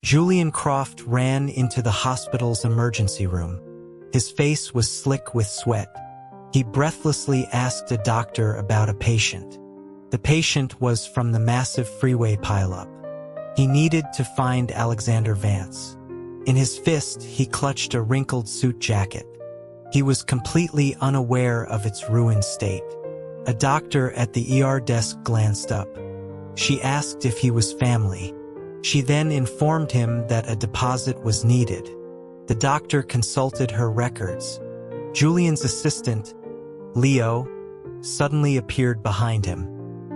Julian Croft ran into the hospital's emergency room. His face was slick with sweat. He breathlessly asked a doctor about a patient. The patient was from the massive freeway pileup. He needed to find Alexander Vance. In his fist, he clutched a wrinkled suit jacket. He was completely unaware of its ruined state. A doctor at the ER desk glanced up. She asked if he was family. She then informed him that a deposit was needed. The doctor consulted her records. Julian's assistant, Leo, suddenly appeared behind him.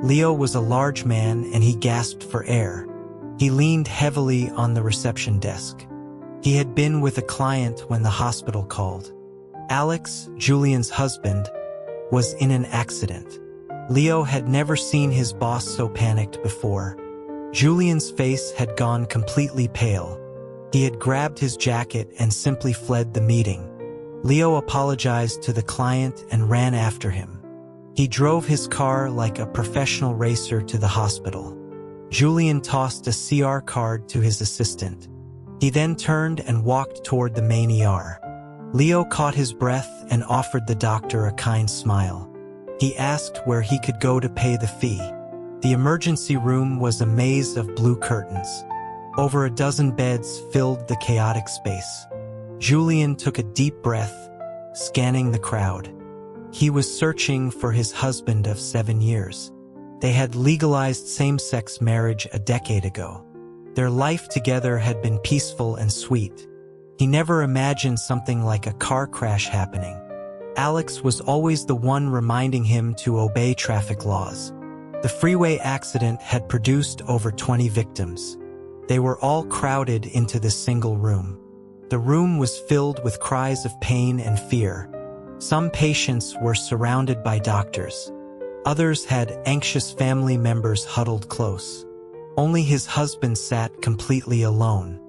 Leo was a large man and he gasped for air. He leaned heavily on the reception desk. He had been with a client when the hospital called. Alex, Julian's husband, was in an accident. Leo had never seen his boss so panicked before. Julian's face had gone completely pale. He had grabbed his jacket and simply fled the meeting. Leo apologized to the client and ran after him. He drove his car like a professional racer to the hospital. Julian tossed a CR card to his assistant. He then turned and walked toward the main ER. Leo caught his breath and offered the doctor a kind smile. He asked where he could go to pay the fee. The emergency room was a maze of blue curtains. Over a dozen beds filled the chaotic space. Julian took a deep breath, scanning the crowd. He was searching for his husband of 7 years. They had legalized same-sex marriage a decade ago. Their life together had been peaceful and sweet. He never imagined something like a car crash happening. Alex was always the one reminding him to obey traffic laws. The freeway accident had produced over 20 victims. They were all crowded into this single room. The room was filled with cries of pain and fear. Some patients were surrounded by doctors. Others had anxious family members huddled close. Only his husband sat completely alone.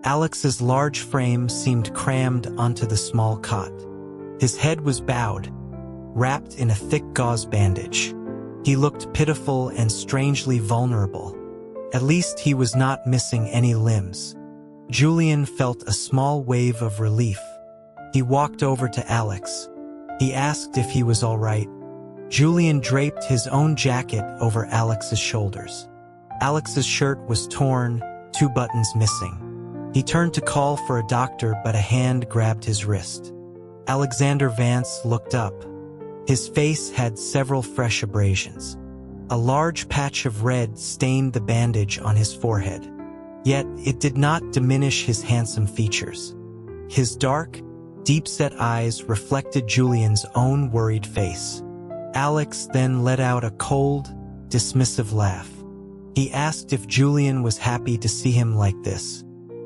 Alex's large frame seemed crammed onto the small cot. His head was bowed, wrapped in a thick gauze bandage. He looked pitiful and strangely vulnerable. At least he was not missing any limbs. Julian felt a small wave of relief. He walked over to Alex. He asked if he was all right. Julian draped his own jacket over Alex's shoulders. Alex's shirt was torn, 2 buttons missing. He turned to call for a doctor, but a hand grabbed his wrist. Alexander Vance looked up. His face had several fresh abrasions. A large patch of red stained the bandage on his forehead. Yet it did not diminish his handsome features. His dark, deep-set eyes reflected Julian's own worried face. Alex then let out a cold, dismissive laugh. He asked if Julian was happy to see him like this.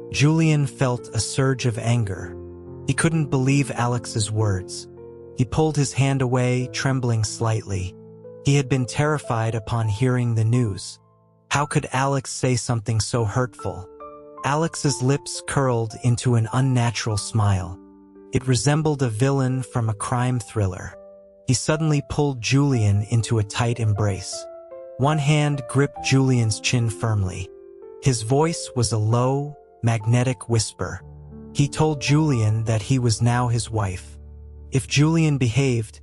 Julian felt a surge of anger. He couldn't believe Alex's words. He pulled his hand away, trembling slightly. He had been terrified upon hearing the news. How could Alex say something so hurtful? Alex's lips curled into an unnatural smile. It resembled a villain from a crime thriller. He suddenly pulled Julian into a tight embrace. One hand gripped Julian's chin firmly. His voice was a low, magnetic whisper. He told Julian that he was now his wife. If Julian behaved,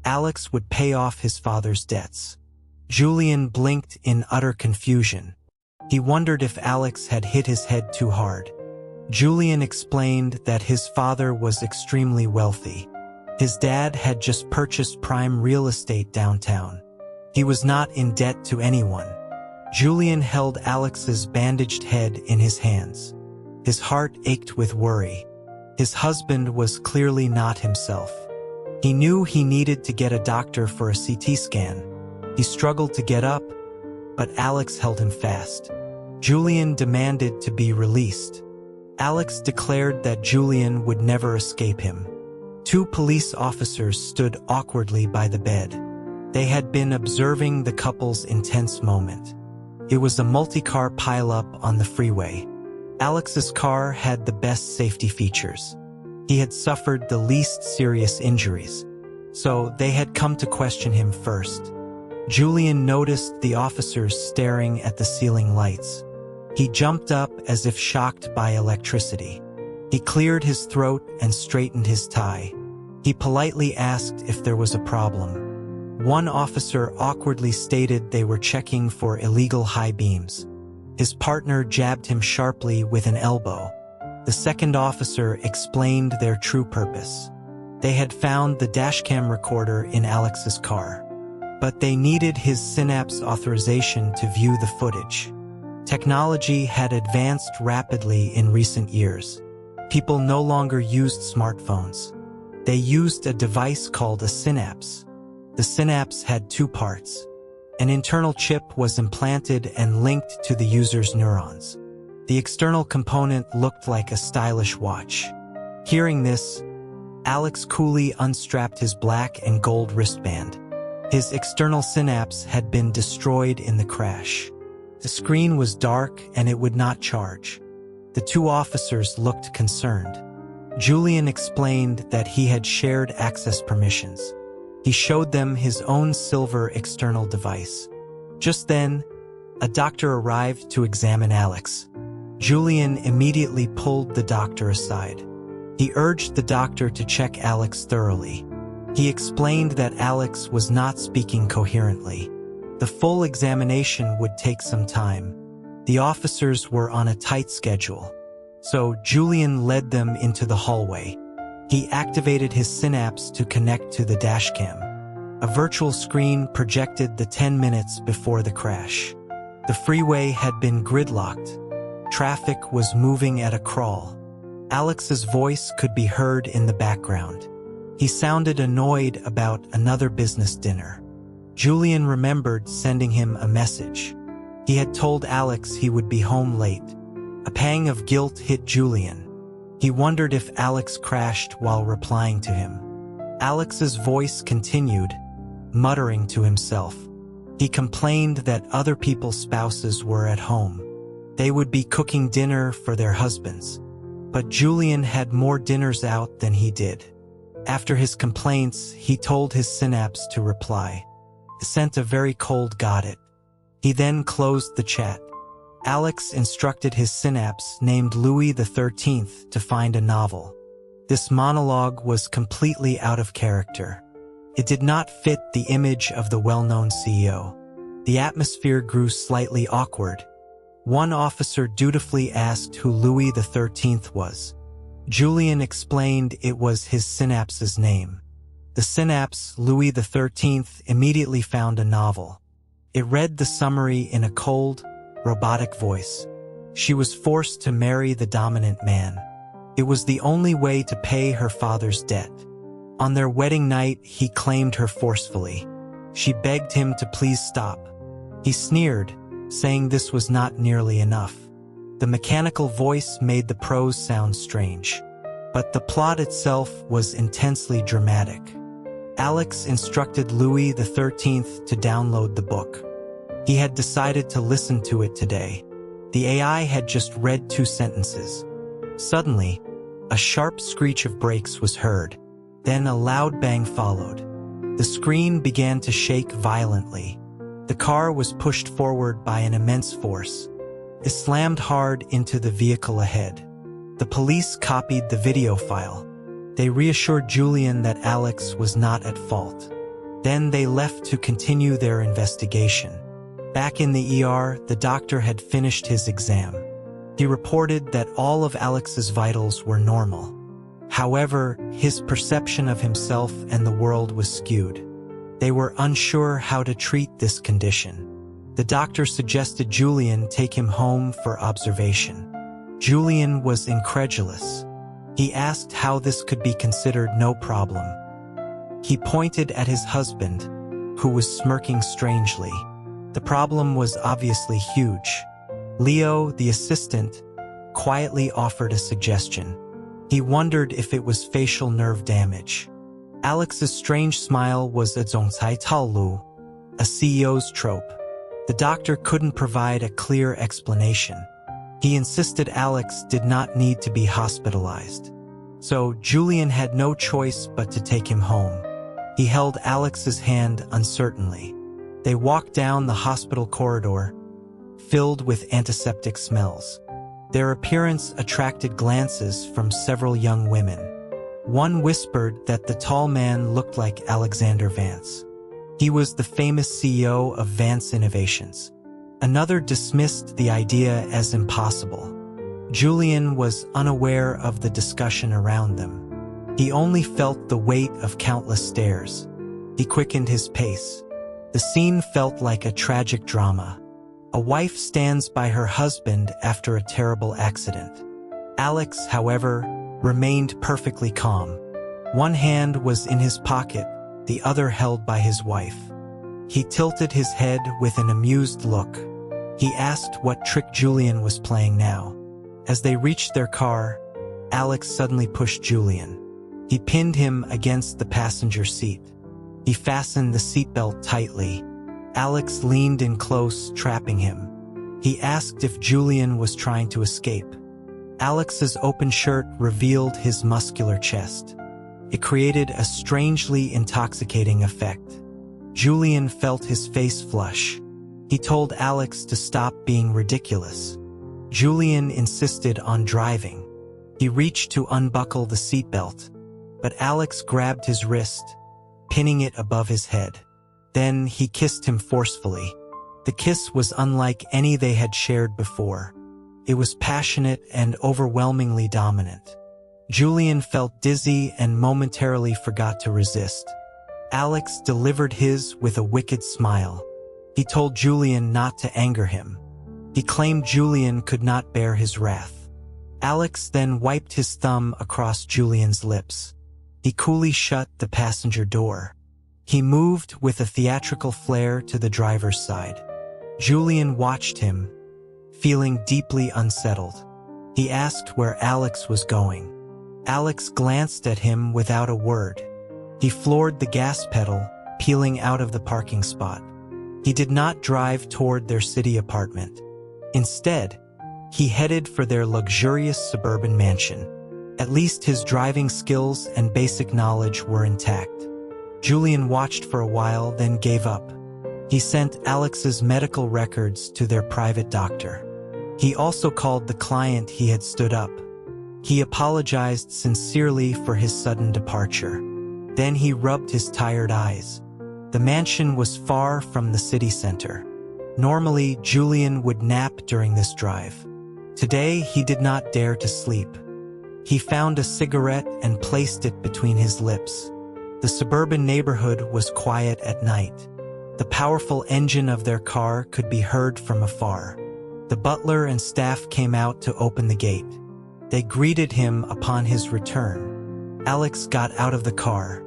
Alex would pay off his father's debts. Julian blinked in utter confusion. He wondered if Alex had hit his head too hard. Julian explained that his father was extremely wealthy. His dad had just purchased prime real estate downtown. He was not in debt to anyone. Julian held Alex's bandaged head in his hands. His heart ached with worry. His husband was clearly not himself. He knew he needed to get a doctor for a CT scan. He struggled to get up, but Alex held him fast. Julian demanded to be released. Alex declared that Julian would never escape him. 2 police officers stood awkwardly by the bed. They had been observing the couple's intense moment. It was a multi-car pileup on the freeway. Alex's car had the best safety features. He had suffered the least serious injuries, so they had come to question him first. Julian noticed the officers staring at the ceiling lights. He jumped up as if shocked by electricity. He cleared his throat and straightened his tie. He politely asked if there was a problem. One officer awkwardly stated they were checking for illegal high beams. His partner jabbed him sharply with an elbow. The second officer explained their true purpose. They had found the dashcam recorder in Alex's car, but they needed his Synapse authorization to view the footage. Technology had advanced rapidly in recent years. People no longer used smartphones. They used a device called a Synapse. The Synapse had two parts. An internal chip was implanted and linked to the user's neurons. The external component looked like a stylish watch. Hearing this, Alex coolly unstrapped his black and gold wristband. His external Synapse had been destroyed in the crash. The screen was dark and it would not charge. The two officers looked concerned. Julian explained that he had shared access permissions. He showed them his own silver external device. Just then, a doctor arrived to examine Alex. Julian immediately pulled the doctor aside. He urged the doctor to check Alex thoroughly. He explained that Alex was not speaking coherently. The full examination would take some time. The officers were on a tight schedule, so Julian led them into the hallway. He activated his Synapse to connect to the dashcam. A virtual screen projected the 10 minutes before the crash. The freeway had been gridlocked. Traffic was moving at a crawl. Alex's voice could be heard in the background. He sounded annoyed about another business dinner. Julian remembered sending him a message. He had told Alex he would be home late. A pang of guilt hit Julian. He wondered if Alex crashed while replying to him. Alex's voice continued, muttering to himself. He complained that other people's spouses were at home. They would be cooking dinner for their husbands. But Julian had more dinners out than he did. After his complaints, he told his Synapse to reply. Sent a very cold got it. He then closed the chat. Alex instructed his Synapse named Louis XIII to find a novel. This monologue was completely out of character. It did not fit the image of the well-known CEO. The atmosphere grew slightly awkward. One officer dutifully asked who Louis XIII was. Julian explained it was his Synapse's name. The Synapse, Louis XIII, immediately found a novel. It read the summary in a cold, robotic voice. She was forced to marry the dominant man. It was the only way to pay her father's debt. On their wedding night, he claimed her forcefully. She begged him to please stop. He sneered, saying this was not nearly enough. The mechanical voice made the prose sound strange, but the plot itself was intensely dramatic. Alex instructed Louis XIII to download the book. He had decided to listen to it today. The AI had just read 2 sentences. Suddenly, a sharp screech of brakes was heard. Then a loud bang followed. The screen began to shake violently. The car was pushed forward by an immense force. It slammed hard into the vehicle ahead. The police copied the video file. They reassured Julian that Alex was not at fault. Then they left to continue their investigation. Back in the ER, the doctor had finished his exam. He reported that all of Alex's vitals were normal. However, his perception of himself and the world was skewed. They were unsure how to treat this condition. The doctor suggested Julian take him home for observation. Julian was incredulous. He asked how this could be considered no problem. He pointed at his husband, who was smirking strangely. The problem was obviously huge. Leo, the assistant, quietly offered a suggestion. He wondered if it was facial nerve damage. Alex's strange smile was a zongcai taolu, a CEO's trope. The doctor couldn't provide a clear explanation. He insisted Alex did not need to be hospitalized. So Julian had no choice but to take him home. He held Alex's hand uncertainly. They walked down the hospital corridor. filled with antiseptic smells. Their appearance attracted glances from several young women. One whispered that the tall man looked like Alexander Vance. He was the famous CEO of Vance Innovations. Another dismissed the idea as impossible. Julian was unaware of the discussion around them. He only felt the weight of countless stares. He quickened his pace. The scene felt like a tragic drama. A wife stands by her husband after a terrible accident. Alex, however, remained perfectly calm. One hand was in his pocket, the other held by his wife. He tilted his head with an amused look. He asked what trick Julian was playing now. As they reached their car, Alex suddenly pushed Julian. He pinned him against the passenger seat. He fastened the seatbelt tightly. Alex leaned in close, trapping him. He asked if Julian was trying to escape. Alex's open shirt revealed his muscular chest. It created a strangely intoxicating effect. Julian felt his face flush. He told Alex to stop being ridiculous. Julian insisted on driving. He reached to unbuckle the seatbelt, but Alex grabbed his wrist, pinning it above his head. Then he kissed him forcefully. The kiss was unlike any they had shared before. It was passionate and overwhelmingly dominant. Julian felt dizzy and momentarily forgot to resist. Alex delivered his with a wicked smile. He told Julian not to anger him. He claimed Julian could not bear his wrath. Alex then wiped his thumb across Julian's lips. He coolly shut the passenger door. He moved with a theatrical flair to the driver's side. Julian watched him, feeling deeply unsettled. He asked where Alex was going. Alex glanced at him without a word. He floored the gas pedal, peeling out of the parking spot. He did not drive toward their city apartment. Instead, he headed for their luxurious suburban mansion. At least his driving skills and basic knowledge were intact. Julian watched for a while, then gave up. He sent Alex's medical records to their private doctor. He also called the client he had stood up. He apologized sincerely for his sudden departure. Then he rubbed his tired eyes. The mansion was far from the city center. Normally, Julian would nap during this drive. Today, he did not dare to sleep. He found a cigarette and placed it between his lips. The suburban neighborhood was quiet at night. The powerful engine of their car could be heard from afar. The butler and staff came out to open the gate. They greeted him upon his return. Alex got out of the car.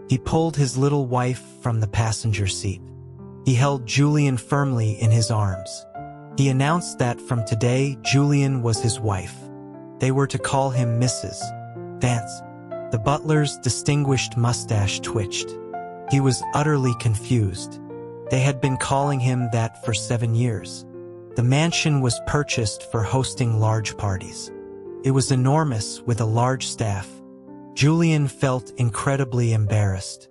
He pulled his little wife from the passenger seat. He held Julian firmly in his arms. He announced that from today, Julian was his wife. They were to call him Mrs. Vance. The butler's distinguished mustache twitched. He was utterly confused. They had been calling him that for 7 years. The mansion was purchased for hosting large parties. It was enormous with a large staff. Julian felt incredibly embarrassed.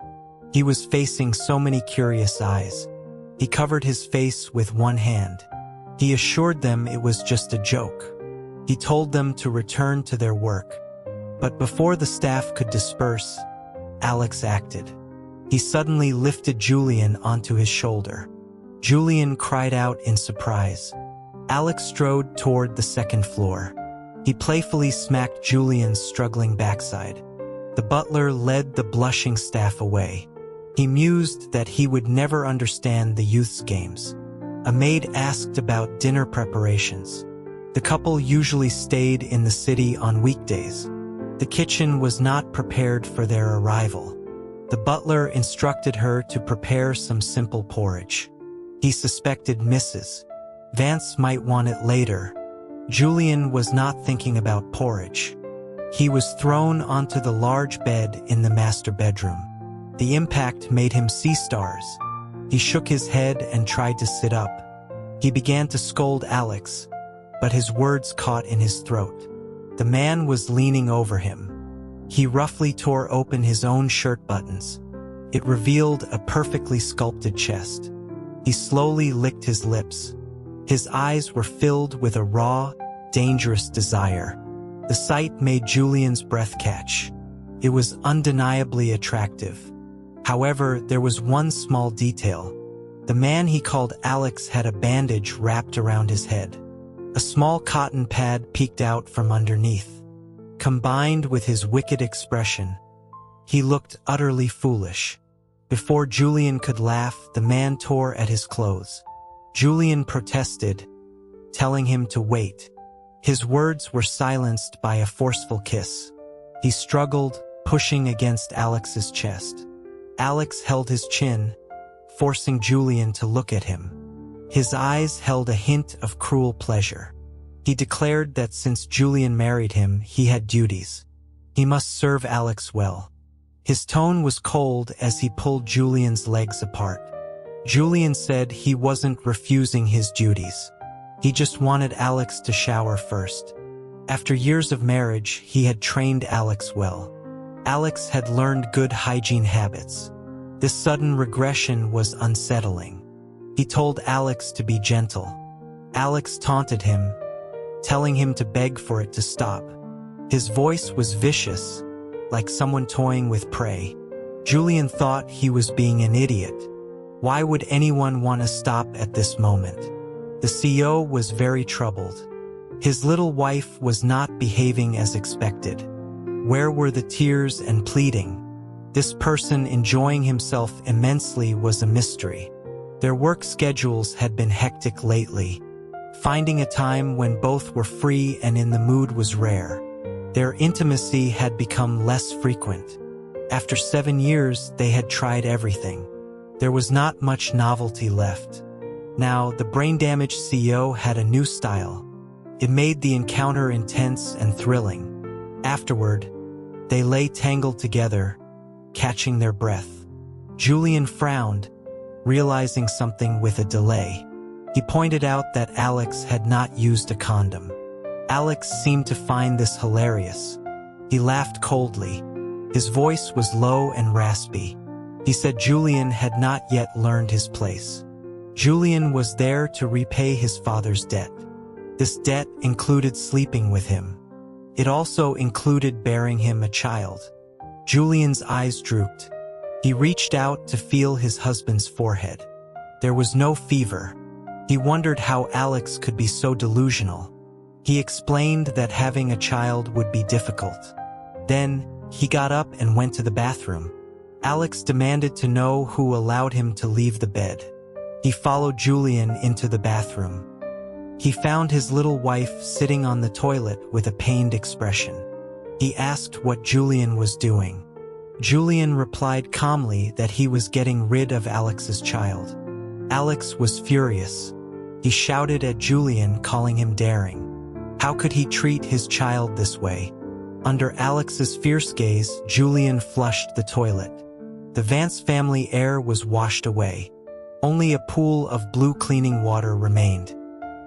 He was facing so many curious eyes. He covered his face with one hand. He assured them it was just a joke. He told them to return to their work. But before the staff could disperse, Alex acted. He suddenly lifted Julian onto his shoulder. Julian cried out in surprise. Alex strode toward the second floor. He playfully smacked Julian's struggling backside. The butler led the blushing staff away. He mused that he would never understand the youth's games. A maid asked about dinner preparations. The couple usually stayed in the city on weekdays. The kitchen was not prepared for their arrival. The butler instructed her to prepare some simple porridge. He suspected Mrs. Vance might want it later. Julian was not thinking about porridge. He was thrown onto the large bed in the master bedroom. The impact made him see stars. He shook his head and tried to sit up. He began to scold Alex, but his words caught in his throat. The man was leaning over him. He roughly tore open his own shirt buttons. It revealed a perfectly sculpted chest. He slowly licked his lips. His eyes were filled with a raw, dangerous desire. The sight made Julian's breath catch. It was undeniably attractive. However, there was one small detail. The man he called Alex had a bandage wrapped around his head. A small cotton pad peeked out from underneath. Combined with his wicked expression, he looked utterly foolish. Before Julian could laugh, the man tore at his clothes. Julian protested, telling him to wait. His words were silenced by a forceful kiss. He struggled, pushing against Alex's chest. Alex held his chin, forcing Julian to look at him. His eyes held a hint of cruel pleasure. He declared that since Julian married him, he had duties. He must serve Alex well. His tone was cold as he pulled Julian's legs apart. Julian said he wasn't refusing his duties. He just wanted Alex to shower first. After years of marriage, he had trained Alex well. Alex had learned good hygiene habits. This sudden regression was unsettling. He told Alex to be gentle. Alex taunted him, telling him to beg for it to stop. His voice was vicious, like someone toying with prey. Julian thought he was being an idiot. Why would anyone want to stop at this moment? The CEO was very troubled. His little wife was not behaving as expected. Where were the tears and pleading? This person enjoying himself immensely was a mystery. Their work schedules had been hectic lately. Finding a time when both were free and in the mood was rare. Their intimacy had become less frequent. After 7 years, they had tried everything. There was not much novelty left. Now, the brain-damaged CEO had a new style. It made the encounter intense and thrilling. Afterward, they lay tangled together, catching their breath. Julian frowned, realizing something with a delay. He pointed out that Alex had not used a condom. Alex seemed to find this hilarious. He laughed coldly. His voice was low and raspy. He said Julian had not yet learned his place. Julian was there to repay his father's debt. This debt included sleeping with him. It also included bearing him a child. Julian's eyes drooped. He reached out to feel his husband's forehead. There was no fever. He wondered how Alex could be so delusional. He explained that having a child would be difficult. Then, he got up and went to the bathroom. Alex demanded to know who allowed him to leave the bed. He followed Julian into the bathroom. He found his little wife sitting on the toilet with a pained expression. He asked what Julian was doing. Julian replied calmly that he was getting rid of Alex's child. Alex was furious. He shouted at Julian, calling him daring. How could he treat his child this way? Under Alex's fierce gaze, Julian flushed the toilet. The Vance family heir was washed away. Only a pool of blue cleaning water remained.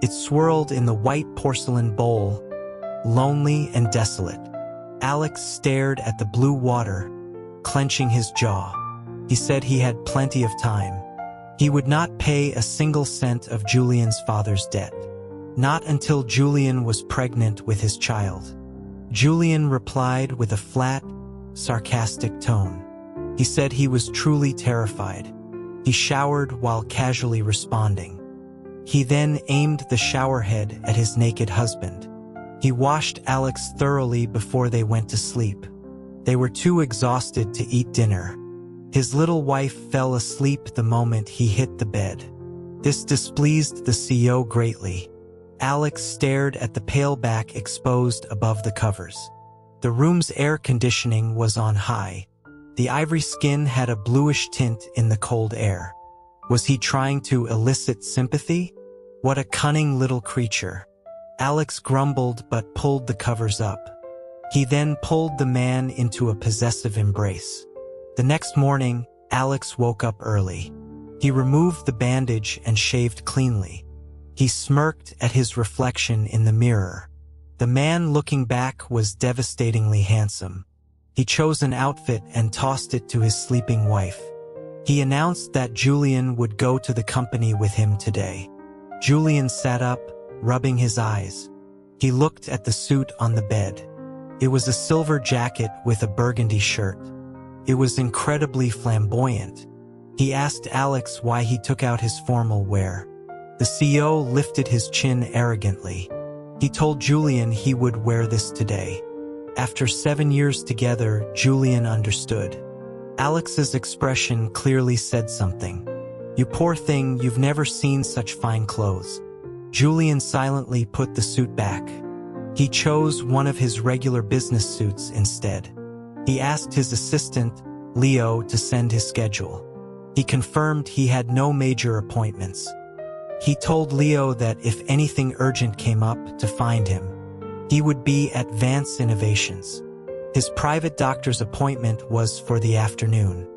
It swirled in the white porcelain bowl, lonely and desolate. Alex stared at the blue water, clenching his jaw. He said he had plenty of time. He would not pay a single cent of Julian's father's debt. Not until Julian was pregnant with his child. Julian replied with a flat, sarcastic tone. He said he was truly terrified. He showered while casually responding. He then aimed the shower head at his naked husband. He washed Alex thoroughly before they went to sleep. They were too exhausted to eat dinner. His little wife fell asleep the moment he hit the bed. This displeased the CEO greatly. Alex stared at the pale back exposed above the covers. The room's air conditioning was on high. The ivory skin had a bluish tint in the cold air. Was he trying to elicit sympathy? What a cunning little creature. Alex grumbled but pulled the covers up. He then pulled the man into a possessive embrace. The next morning, Alex woke up early. He removed the bandage and shaved cleanly. He smirked at his reflection in the mirror. The man looking back was devastatingly handsome. He chose an outfit and tossed it to his sleeping wife. He announced that Julian would go to the company with him today. Julian sat up, rubbing his eyes. He looked at the suit on the bed. It was a silver jacket with a burgundy shirt. It was incredibly flamboyant. He asked Alex why he took out his formal wear. The CEO lifted his chin arrogantly. He told Julian he would wear this today. After 7 years together, Julian understood. Alex's expression clearly said something. "You poor thing, you've never seen such fine clothes." Julian silently put the suit back. He chose one of his regular business suits instead. He asked his assistant, Leo, to send his schedule. He confirmed he had no major appointments. He told Leo that if anything urgent came up, to find him. He would be at Vance Innovations. His private doctor's appointment was for the afternoon.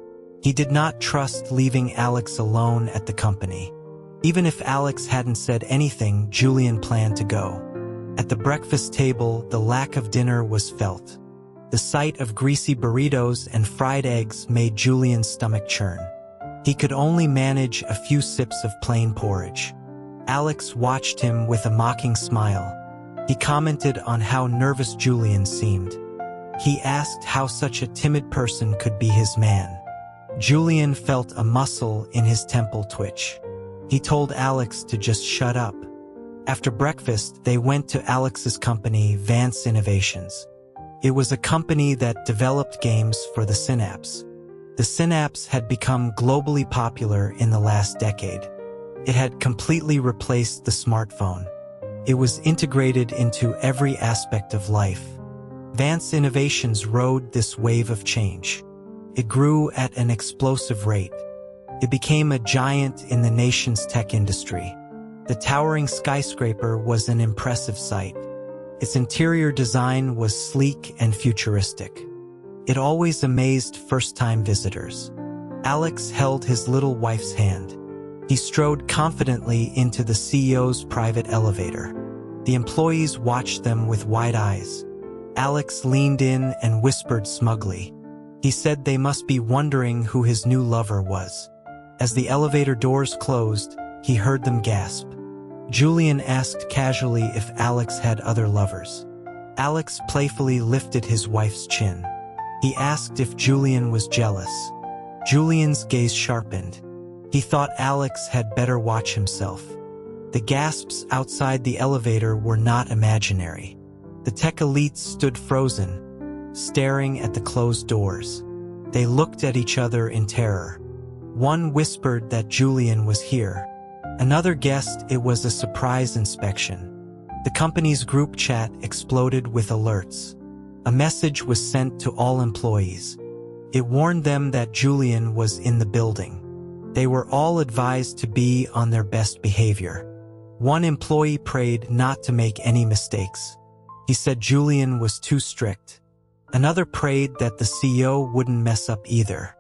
He did not trust leaving Alex alone at the company. Even if Alex hadn't said anything, Julian planned to go. At the breakfast table, the lack of dinner was felt. The sight of greasy burritos and fried eggs made Julian's stomach churn. He could only manage a few sips of plain porridge. Alex watched him with a mocking smile. He commented on how nervous Julian seemed. He asked how such a timid person could be his man. Julian felt a muscle in his temple twitch. He told Alex to just shut up. After breakfast, they went to Alex's company, Vance Innovations. It was a company that developed games for the Synapse. The Synapse had become globally popular in the last decade. It had completely replaced the smartphone. It was integrated into every aspect of life. Vance Innovations rode this wave of change. It grew at an explosive rate. It became a giant in the nation's tech industry. The towering skyscraper was an impressive sight. Its interior design was sleek and futuristic. It always amazed first-time visitors. Alex held his little wife's hand. He strode confidently into the CEO's private elevator. The employees watched them with wide eyes. Alex leaned in and whispered smugly. He said they must be wondering who his new lover was. As the elevator doors closed, he heard them gasp. Julian asked casually if Alex had other lovers. Alex playfully lifted his wife's chin. He asked if Julian was jealous. Julian's gaze sharpened. He thought Alex had better watch himself. The gasps outside the elevator were not imaginary. The tech elites stood frozen, staring at the closed doors. They looked at each other in terror. One whispered that Julian was here. Another guessed it was a surprise inspection. The company's group chat exploded with alerts. A message was sent to all employees. It warned them that Julian was in the building. They were all advised to be on their best behavior. One employee prayed not to make any mistakes. He said Julian was too strict. Another prayed that the CEO wouldn't mess up either.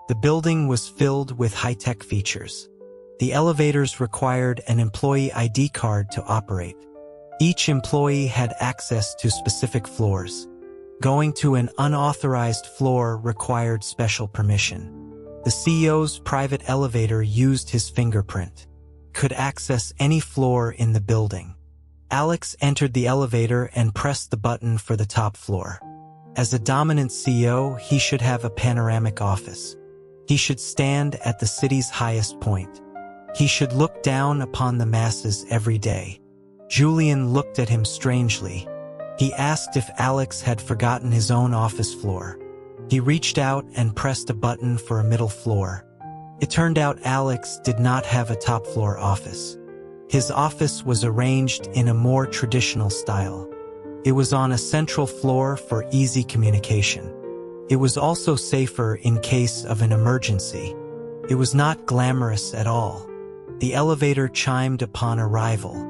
The building was filled with high-tech features. The elevators required an employee ID card to operate. Each employee had access to specific floors. Going to an unauthorized floor required special permission. The CEO's private elevator used his fingerprint. Could access any floor in the building. Alex entered the elevator and pressed the button for the top floor. As a dominant CEO, he should have a panoramic office. He should stand at the city's highest point. He should look down upon the masses every day. Julian looked at him strangely. He asked if Alex had forgotten his own office floor. He reached out and pressed a button for a middle floor. It turned out Alex did not have a top-floor office. His office was arranged in a more traditional style. It was on a central floor for easy communication. It was also safer in case of an emergency. It was not glamorous at all. The elevator chimed upon arrival.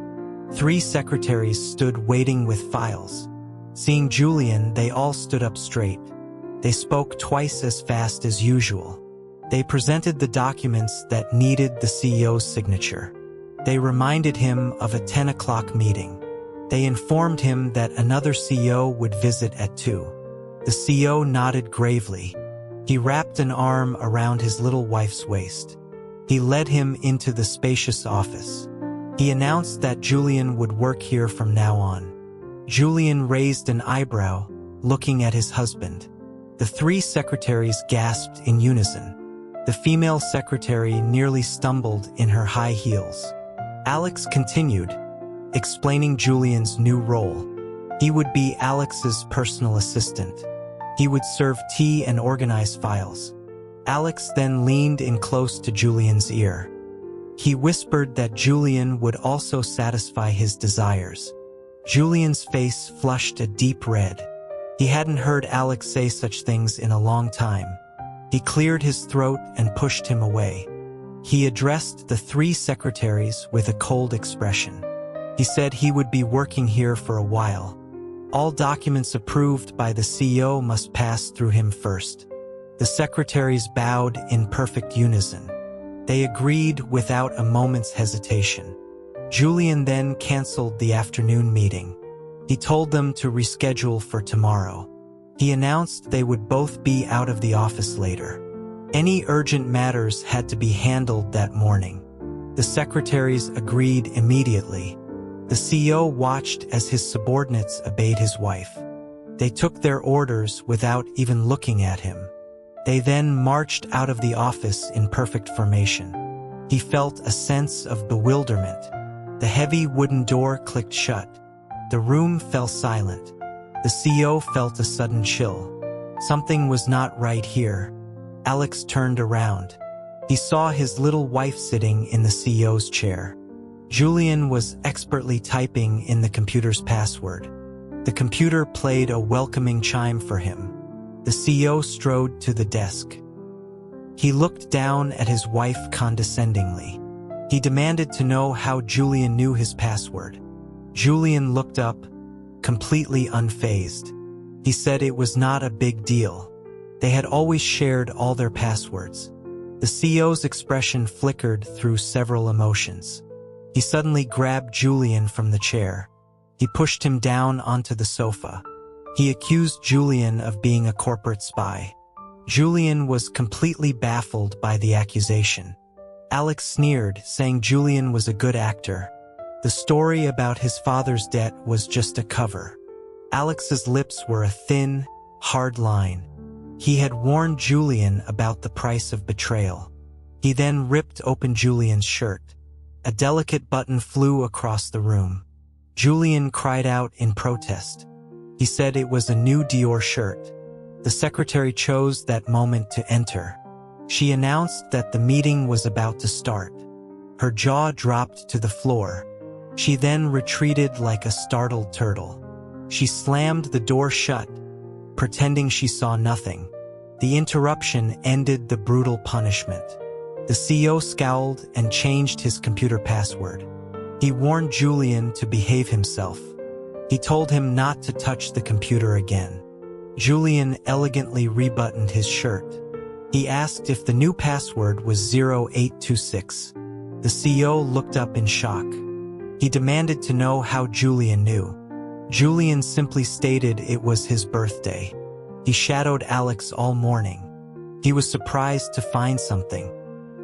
3 secretaries stood waiting with files. Seeing Julian, they all stood up straight. They spoke twice as fast as usual. They presented the documents that needed the CEO's signature. They reminded him of a 10 o'clock meeting. They informed him that another CEO would visit at 2. The CEO nodded gravely. He wrapped an arm around his little wife's waist. He led him into the spacious office. He announced that Julian would work here from now on. Julian raised an eyebrow, looking at his husband. The three secretaries gasped in unison. The female secretary nearly stumbled in her high heels. Alex continued, explaining Julian's new role. He would be Alex's personal assistant. He would serve tea and organize files. Alex then leaned in close to Julian's ear. He whispered that Julian would also satisfy his desires. Julian's face flushed a deep red. He hadn't heard Alex say such things in a long time. He cleared his throat and pushed him away. He addressed the three secretaries with a cold expression. He said he would be working here for a while. All documents approved by the CEO must pass through him first. The secretaries bowed in perfect unison. They agreed without a moment's hesitation. Julian then canceled the afternoon meeting. He told them to reschedule for tomorrow. He announced they would both be out of the office later. Any urgent matters had to be handled that morning. The secretaries agreed immediately. The CEO watched as his subordinates obeyed his wife. They took their orders without even looking at him. They then marched out of the office in perfect formation. He felt a sense of bewilderment. The heavy wooden door clicked shut. The room fell silent. The CEO felt a sudden chill. Something was not right here. Alex turned around. He saw his little wife sitting in the CEO's chair. Julian was expertly typing in the computer's password. The computer played a welcoming chime for him. The CEO strode to the desk. He looked down at his wife condescendingly. He demanded to know how Julian knew his password. Julian looked up, completely unfazed. He said it was not a big deal. They had always shared all their passwords. The CEO's expression flickered through several emotions. He suddenly grabbed Julian from the chair. He pushed him down onto the sofa. He accused Julian of being a corporate spy. Julian was completely baffled by the accusation. Alex sneered, saying Julian was a good actor. The story about his father's debt was just a cover. Alex's lips were a thin, hard line. He had warned Julian about the price of betrayal. He then ripped open Julian's shirt. A delicate button flew across the room. Julian cried out in protest. He said it was a new Dior shirt. The secretary chose that moment to enter. She announced that the meeting was about to start. Her jaw dropped to the floor. She then retreated like a startled turtle. She slammed the door shut, pretending she saw nothing. The interruption ended the brutal punishment. The CEO scowled and changed his computer password. He warned Julian to behave himself. He told him not to touch the computer again. Julian elegantly rebuttoned his shirt. He asked if the new password was 0826. The CEO looked up in shock. He demanded to know how Julian knew. Julian simply stated it was his birthday. He shadowed Alex all morning. He was surprised to find something.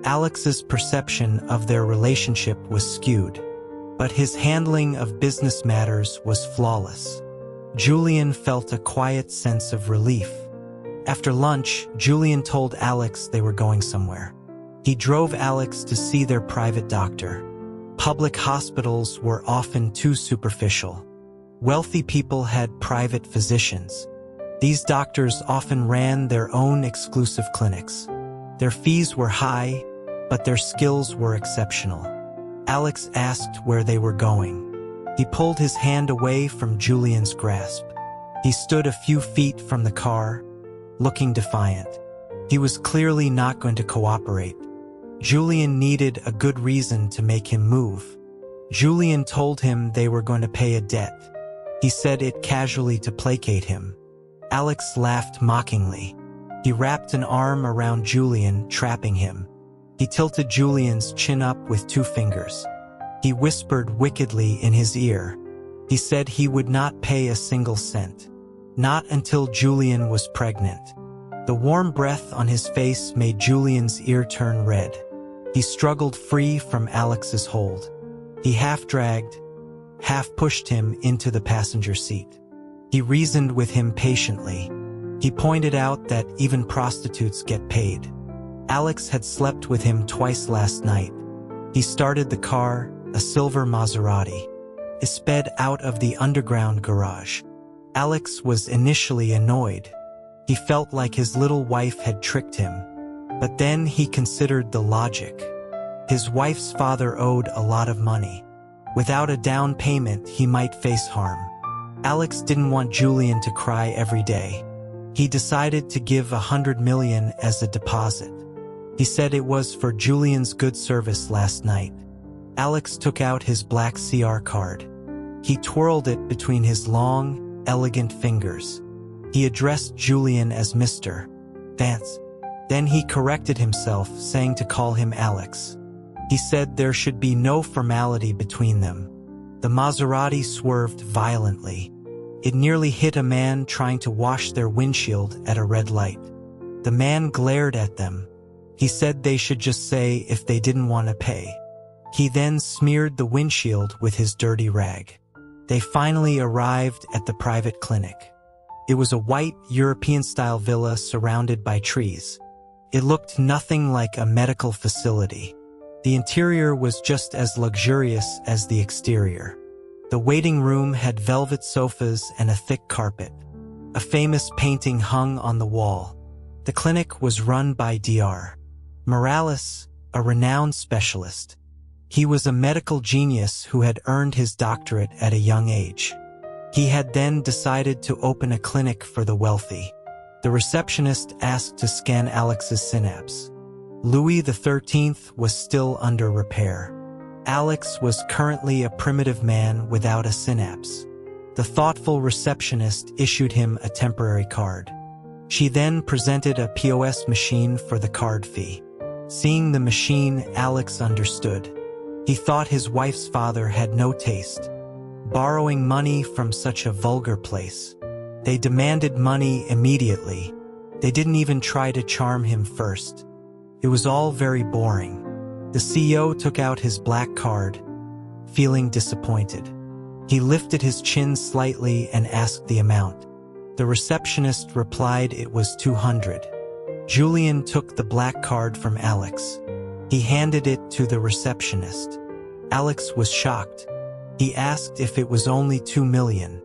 Alex's perception of their relationship was skewed, but his handling of business matters was flawless. Julian felt a quiet sense of relief. After lunch, Julian told Alex they were going somewhere. He drove Alex to see their private doctor. Public hospitals were often too superficial. Wealthy people had private physicians. These doctors often ran their own exclusive clinics. Their fees were high, but their skills were exceptional. Alex asked where they were going. He pulled his hand away from Julian's grasp. He stood a few feet from the car, looking defiant. He was clearly not going to cooperate. Julian needed a good reason to make him move. Julian told him they were going to pay a debt. He said it casually to placate him. Alex laughed mockingly. He wrapped an arm around Julian, trapping him. He tilted Julian's chin up with 2 fingers. He whispered wickedly in his ear. He said he would not pay a single cent. Not until Julian was pregnant. The warm breath on his face made Julian's ear turn red. He struggled free from Alex's hold. He half dragged, half pushed him into the passenger seat. He reasoned with him patiently. He pointed out that even prostitutes get paid. Alex had slept with him twice last night. He started the car, a silver Maserati. It sped out of the underground garage. Alex was initially annoyed. He felt like his little wife had tricked him. But then he considered the logic. His wife's father owed a lot of money. Without a down payment, he might face harm. Alex didn't want Julian to cry every day. He decided to give $100 million as a deposit. He said it was for Julian's good service last night. Alex took out his black CR card. He twirled it between his long, elegant fingers. He addressed Julian as Mr. Vance. Then he corrected himself, saying to call him Alex. He said there should be no formality between them. The Maserati swerved violently. It nearly hit a man trying to wash their windshield at a red light. The man glared at them. He said they should just say if they didn't want to pay. He then smeared the windshield with his dirty rag. They finally arrived at the private clinic. It was a white, European-style villa surrounded by trees. It looked nothing like a medical facility. The interior was just as luxurious as the exterior. The waiting room had velvet sofas and a thick carpet. A famous painting hung on the wall. The clinic was run by Dr. Morales, a renowned specialist. He was a medical genius who had earned his doctorate at a young age. He had then decided to open a clinic for the wealthy. The receptionist asked to scan Alex's synapse. Louis XIII was still under repair. Alex was currently a primitive man without a synapse. The thoughtful receptionist issued him a temporary card. She then presented a POS machine for the card fee. Seeing the machine, Alex understood. He thought his wife's father had no taste. Borrowing money from such a vulgar place. They demanded money immediately. They didn't even try to charm him first. It was all very boring. The CEO took out his black card, feeling disappointed. He lifted his chin slightly and asked the amount. The receptionist replied it was 200. Julian took the black card from Alex. He handed it to the receptionist. Alex was shocked. He asked if it was only 2 million.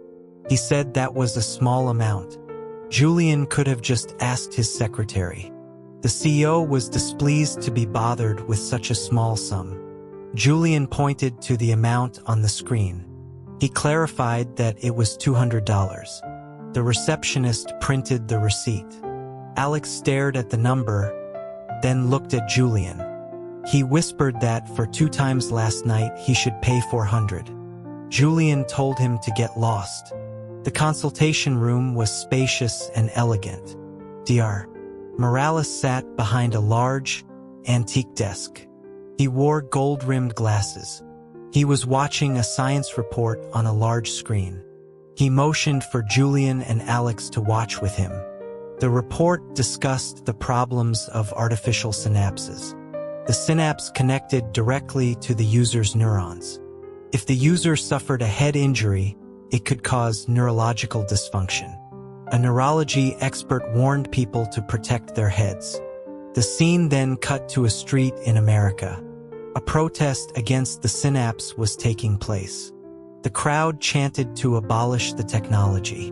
He said that was a small amount. Julian could have just asked his secretary. The CEO was displeased to be bothered with such a small sum. Julian pointed to the amount on the screen. He clarified that it was $200. The receptionist printed the receipt. Alex stared at the number, then looked at Julian. He whispered that for 2 times last night he should pay 400. Julian told him to get lost. The consultation room was spacious and elegant. Dr. Morales sat behind a large, antique desk. He wore gold-rimmed glasses. He was watching a science report on a large screen. He motioned for Julian and Alex to watch with him. The report discussed the problems of artificial synapses. The synapse connected directly to the user's neurons. If the user suffered a head injury, it could cause neurological dysfunction. A neurology expert warned people to protect their heads. The scene then cut to a street in America. A protest against the synapse was taking place. The crowd chanted to abolish the technology.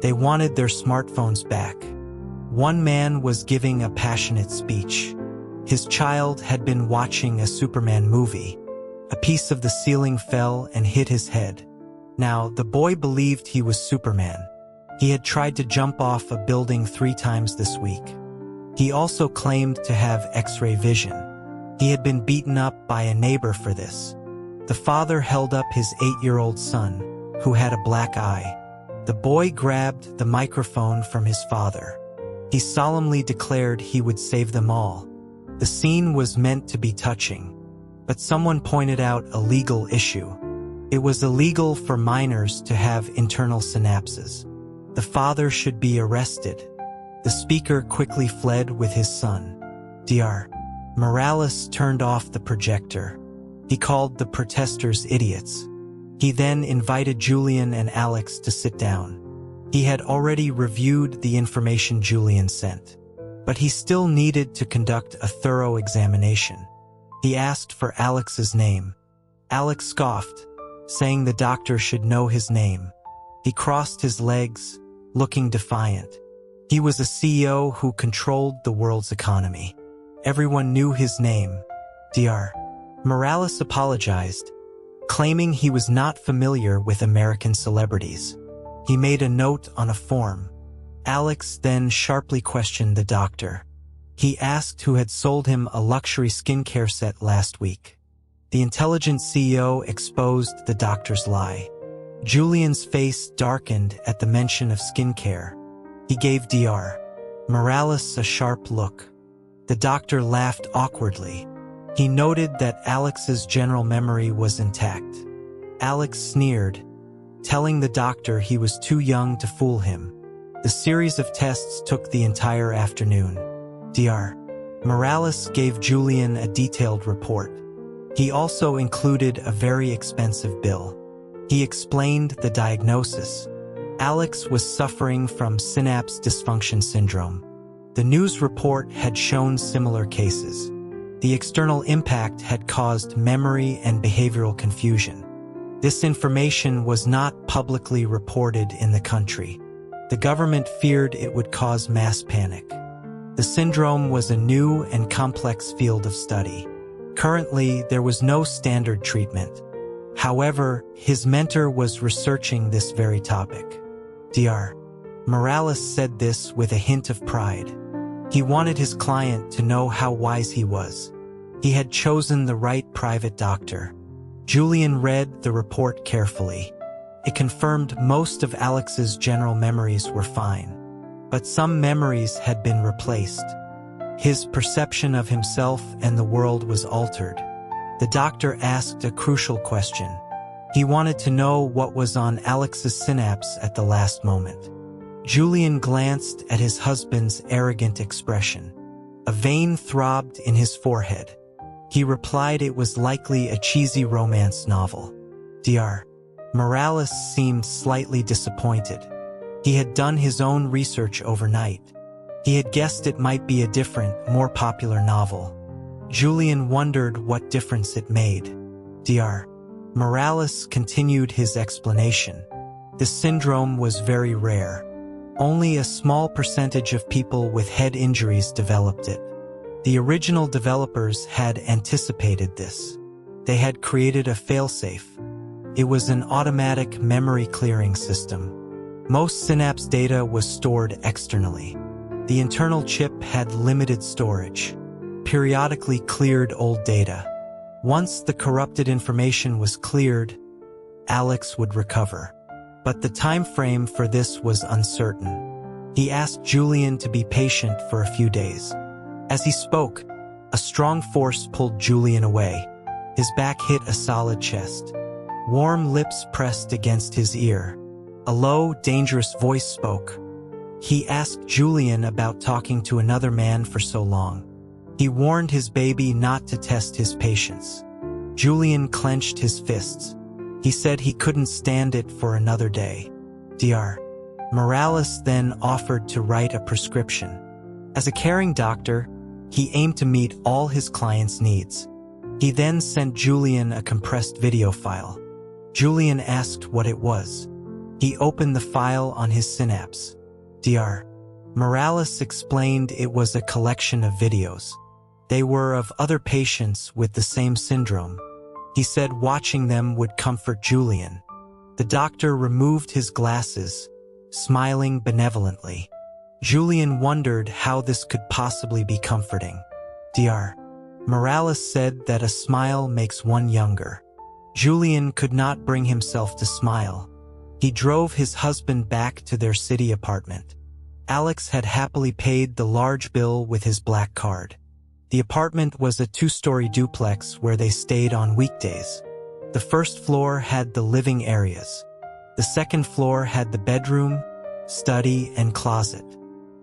They wanted their smartphones back. One man was giving a passionate speech. His child had been watching a Superman movie. A piece of the ceiling fell and hit his head. Now, the boy believed he was Superman. He had tried to jump off a building 3 times this week. He also claimed to have X-ray vision. He had been beaten up by a neighbor for this. The father held up his 8-year-old son, who had a black eye. The boy grabbed the microphone from his father. He solemnly declared he would save them all. The scene was meant to be touching, but someone pointed out a legal issue. It was illegal for minors to have internal synapses. The father should be arrested. The speaker quickly fled with his son. Dr. Morales turned off the projector. He called the protesters idiots. He then invited Julian and Alex to sit down. He had already reviewed the information Julian sent, but he still needed to conduct a thorough examination. He asked for Alex's name. Alex scoffed, saying the doctor should know his name. He crossed his legs, looking defiant. He was a CEO who controlled the world's economy. Everyone knew his name, Dr. Morales apologized, claiming he was not familiar with American celebrities. He made a note on a form. Alex then sharply questioned the doctor. He asked who had sold him a luxury skincare set last week. The intelligent CEO exposed the doctor's lie. Julian's face darkened at the mention of skincare. He gave Dr. Morales a sharp look. The doctor laughed awkwardly. He noted that Alex's general memory was intact. Alex sneered, telling the doctor he was too young to fool him. The series of tests took the entire afternoon. Dr. Morales gave Julian a detailed report. He also included a very expensive bill. He explained the diagnosis. Alex was suffering from synapse dysfunction syndrome. The news report had shown similar cases. The external impact had caused memory and behavioral confusion. This information was not publicly reported in the country. The government feared it would cause mass panic. The syndrome was a new and complex field of study. Currently, there was no standard treatment. However, his mentor was researching this very topic. Dr. Morales said this with a hint of pride. He wanted his client to know how wise he was. He had chosen the right private doctor. Julian read the report carefully. It confirmed most of Alex's general memories were fine, but some memories had been replaced. His perception of himself and the world was altered. The doctor asked a crucial question. He wanted to know what was on Alex's synapse at the last moment. Julian glanced at his husband's arrogant expression. A vein throbbed in his forehead. He replied it was likely a cheesy romance novel. Dr. Morales seemed slightly disappointed. He had done his own research overnight. He had guessed it might be a different, more popular novel. Julian wondered what difference it made. Dr. Morales continued his explanation. This syndrome was very rare. Only a small percentage of people with head injuries developed it. The original developers had anticipated this. They had created a failsafe. It was an automatic memory clearing system. Most synapse data was stored externally. The internal chip had limited storage, periodically cleared old data. Once the corrupted information was cleared, Alex would recover. But the time frame for this was uncertain. He asked Julian to be patient for a few days. As he spoke, a strong force pulled Julian away. His back hit a solid chest. Warm lips pressed against his ear. A low, dangerous voice spoke. He asked Julian about talking to another man for so long. He warned his baby not to test his patience. Julian clenched his fists. He said he couldn't stand it for another day. Dr. Morales then offered to write a prescription. As a caring doctor, he aimed to meet all his clients' needs. He then sent Julian a compressed video file. Julian asked what it was. He opened the file on his synapse. Dr. Morales explained it was a collection of videos. They were of other patients with the same syndrome. He said watching them would comfort Julian. The doctor removed his glasses, smiling benevolently. Julian wondered how this could possibly be comforting. Dr. Morales said that a smile makes one younger. Julian could not bring himself to smile. He drove his husband back to their city apartment. Alex had happily paid the large bill with his black card. The apartment was a 2-story duplex where they stayed on weekdays. The first floor had the living areas. The second floor had the bedroom, study, and closet.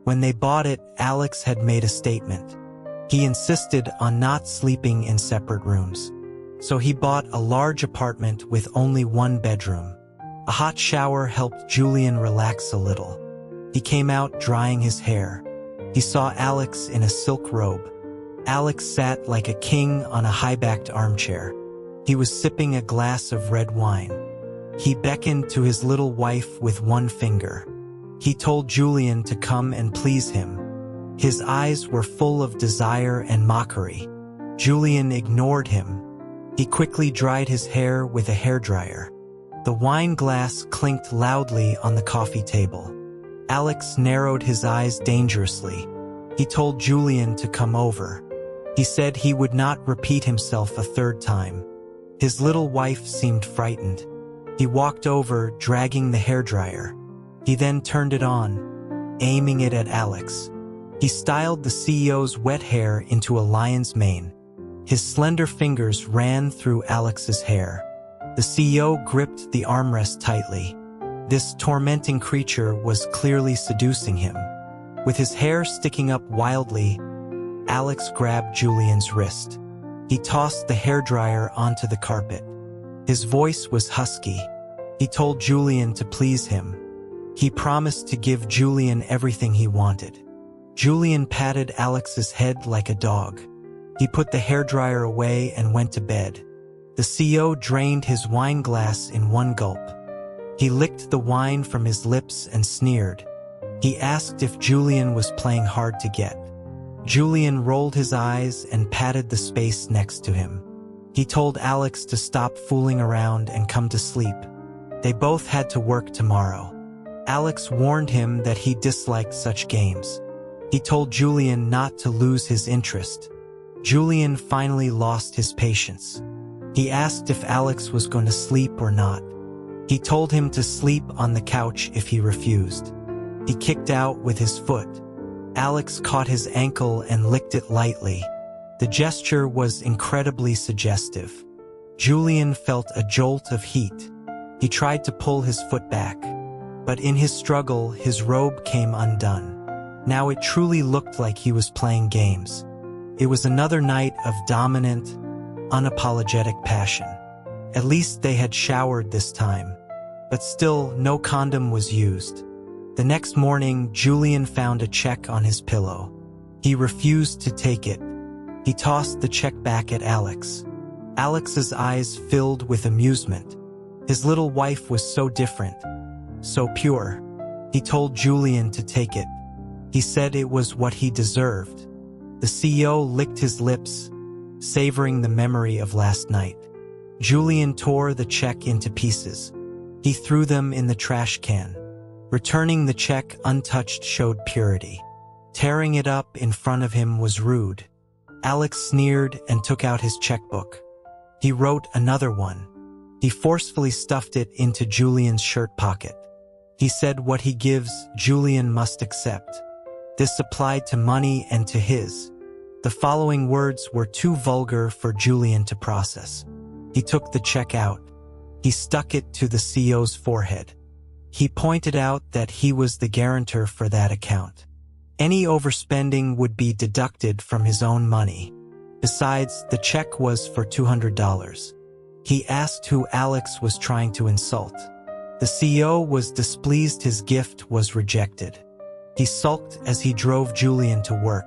When they bought it, Alex had made a statement. He insisted on not sleeping in separate rooms. So he bought a large apartment with only one bedroom. A hot shower helped Julian relax a little. He came out drying his hair. He saw Alex in a silk robe. Alex sat like a king on a high-backed armchair. He was sipping a glass of red wine. He beckoned to his little wife with one finger. He told Julian to come and please him. His eyes were full of desire and mockery. Julian ignored him. He quickly dried his hair with a hairdryer. The wine glass clinked loudly on the coffee table. Alex narrowed his eyes dangerously. He told Julian to come over. He said he would not repeat himself a third time. His little wife seemed frightened. He walked over, dragging the hairdryer. He then turned it on, aiming it at Alex. He styled the CEO's wet hair into a lion's mane. His slender fingers ran through Alex's hair. The CEO gripped the armrest tightly. This tormenting creature was clearly seducing him. With his hair sticking up wildly, Alex grabbed Julian's wrist. He tossed the hairdryer onto the carpet. His voice was husky. He told Julian to please him. He promised to give Julian everything he wanted. Julian patted Alex's head like a dog. He put the hairdryer away and went to bed. The CEO drained his wine glass in one gulp. He licked the wine from his lips and sneered. He asked if Julian was playing hard to get. Julian rolled his eyes and patted the space next to him. He told Alex to stop fooling around and come to sleep. They both had to work tomorrow. Alex warned him that he disliked such games. He told Julian not to lose his interest. Julian finally lost his patience. He asked if Alex was going to sleep or not. He told him to sleep on the couch if he refused. He kicked out with his foot. Alex caught his ankle and licked it lightly. The gesture was incredibly suggestive. Julian felt a jolt of heat. He tried to pull his foot back, but in his struggle, his robe came undone. Now it truly looked like he was playing games. It was another night of dominant, unapologetic passion. At least they had showered this time, but still no condom was used. The next morning, Julian found a check on his pillow. He refused to take it. He tossed the check back at Alex. Alex's eyes filled with amusement. His little wife was so different, so pure. He told Julian to take it. He said it was what he deserved. The CEO licked his lips, savoring the memory of last night. Julian tore the check into pieces. He threw them in the trash can. Returning the check untouched showed purity. Tearing it up in front of him was rude. Alex sneered and took out his checkbook. He wrote another one. He forcefully stuffed it into Julian's shirt pocket. He said what he gives, Julian must accept. This applied to money and to his. The following words were too vulgar for Julian to process. He took the check out. He stuck it to the CEO's forehead. He pointed out that he was the guarantor for that account. Any overspending would be deducted from his own money. Besides, the check was for $200. He asked who Alex was trying to insult. The CEO was displeased his gift was rejected. He sulked as he drove Julian to work.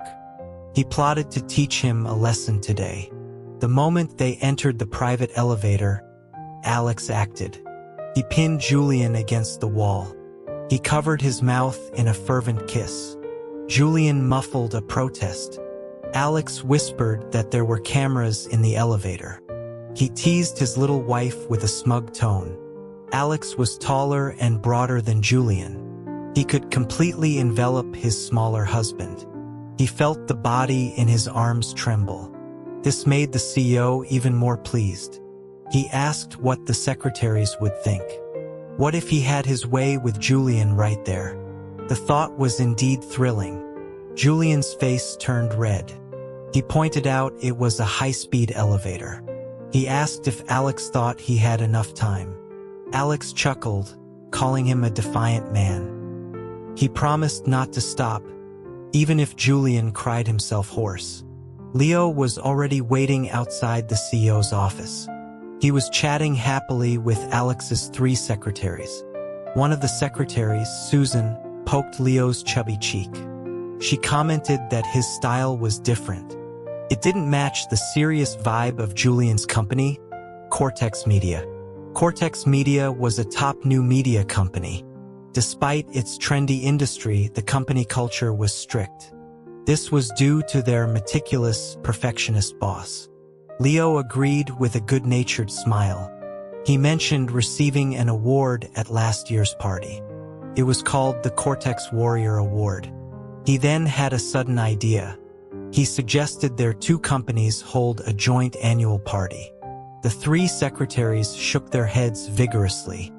He plotted to teach him a lesson today. The moment they entered the private elevator, Alex acted. He pinned Julian against the wall. He covered his mouth in a fervent kiss. Julian muffled a protest. Alex whispered that there were cameras in the elevator. He teased his little wife with a smug tone. Alex was taller and broader than Julian. He could completely envelop his smaller husband. He felt the body in his arms tremble. This made the CEO even more pleased. He asked what the secretaries would think. What if he had his way with Julian right there? The thought was indeed thrilling. Julian's face turned red. He pointed out it was a high-speed elevator. He asked if Alex thought he had enough time. Alex chuckled, calling him a defiant man. He promised not to stop, even if Julian cried himself hoarse. Leo was already waiting outside the CEO's office. He was chatting happily with Alex's 3 secretaries. One of the secretaries, Susan, poked Leo's chubby cheek. She commented that his style was different. It didn't match the serious vibe of Julian's company, Cortex Media. Cortex Media was a top new media company. Despite its trendy industry, the company culture was strict. This was due to their meticulous, perfectionist boss. Leo agreed with a good-natured smile. He mentioned receiving an award at last year's party. It was called the Cortex Warrior Award. He then had a sudden idea. He suggested their 2 companies hold a joint annual party. The 3 secretaries shook their heads vigorously.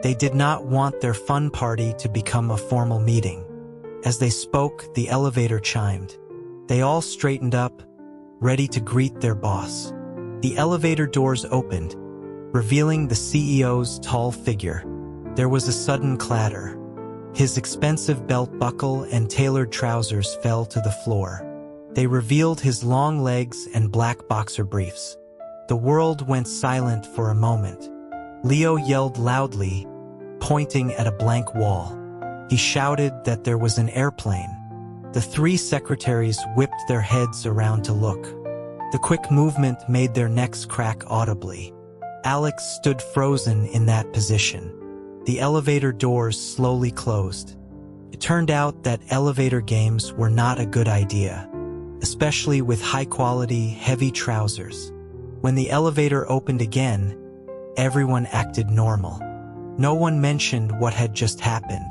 They did not want their fun party to become a formal meeting. As they spoke, the elevator chimed. They all straightened up, ready to greet their boss. The elevator doors opened, revealing the CEO's tall figure. There was a sudden clatter. His expensive belt buckle and tailored trousers fell to the floor. They revealed his long legs and black boxer briefs. The world went silent for a moment. Leo yelled loudly, pointing at a blank wall. He shouted that there was an airplane. The 3 secretaries whipped their heads around to look. The quick movement made their necks crack audibly. Alex stood frozen in that position. The elevator doors slowly closed. It turned out that elevator games were not a good idea, especially with high-quality, heavy trousers. When the elevator opened again, everyone acted normal. No one mentioned what had just happened.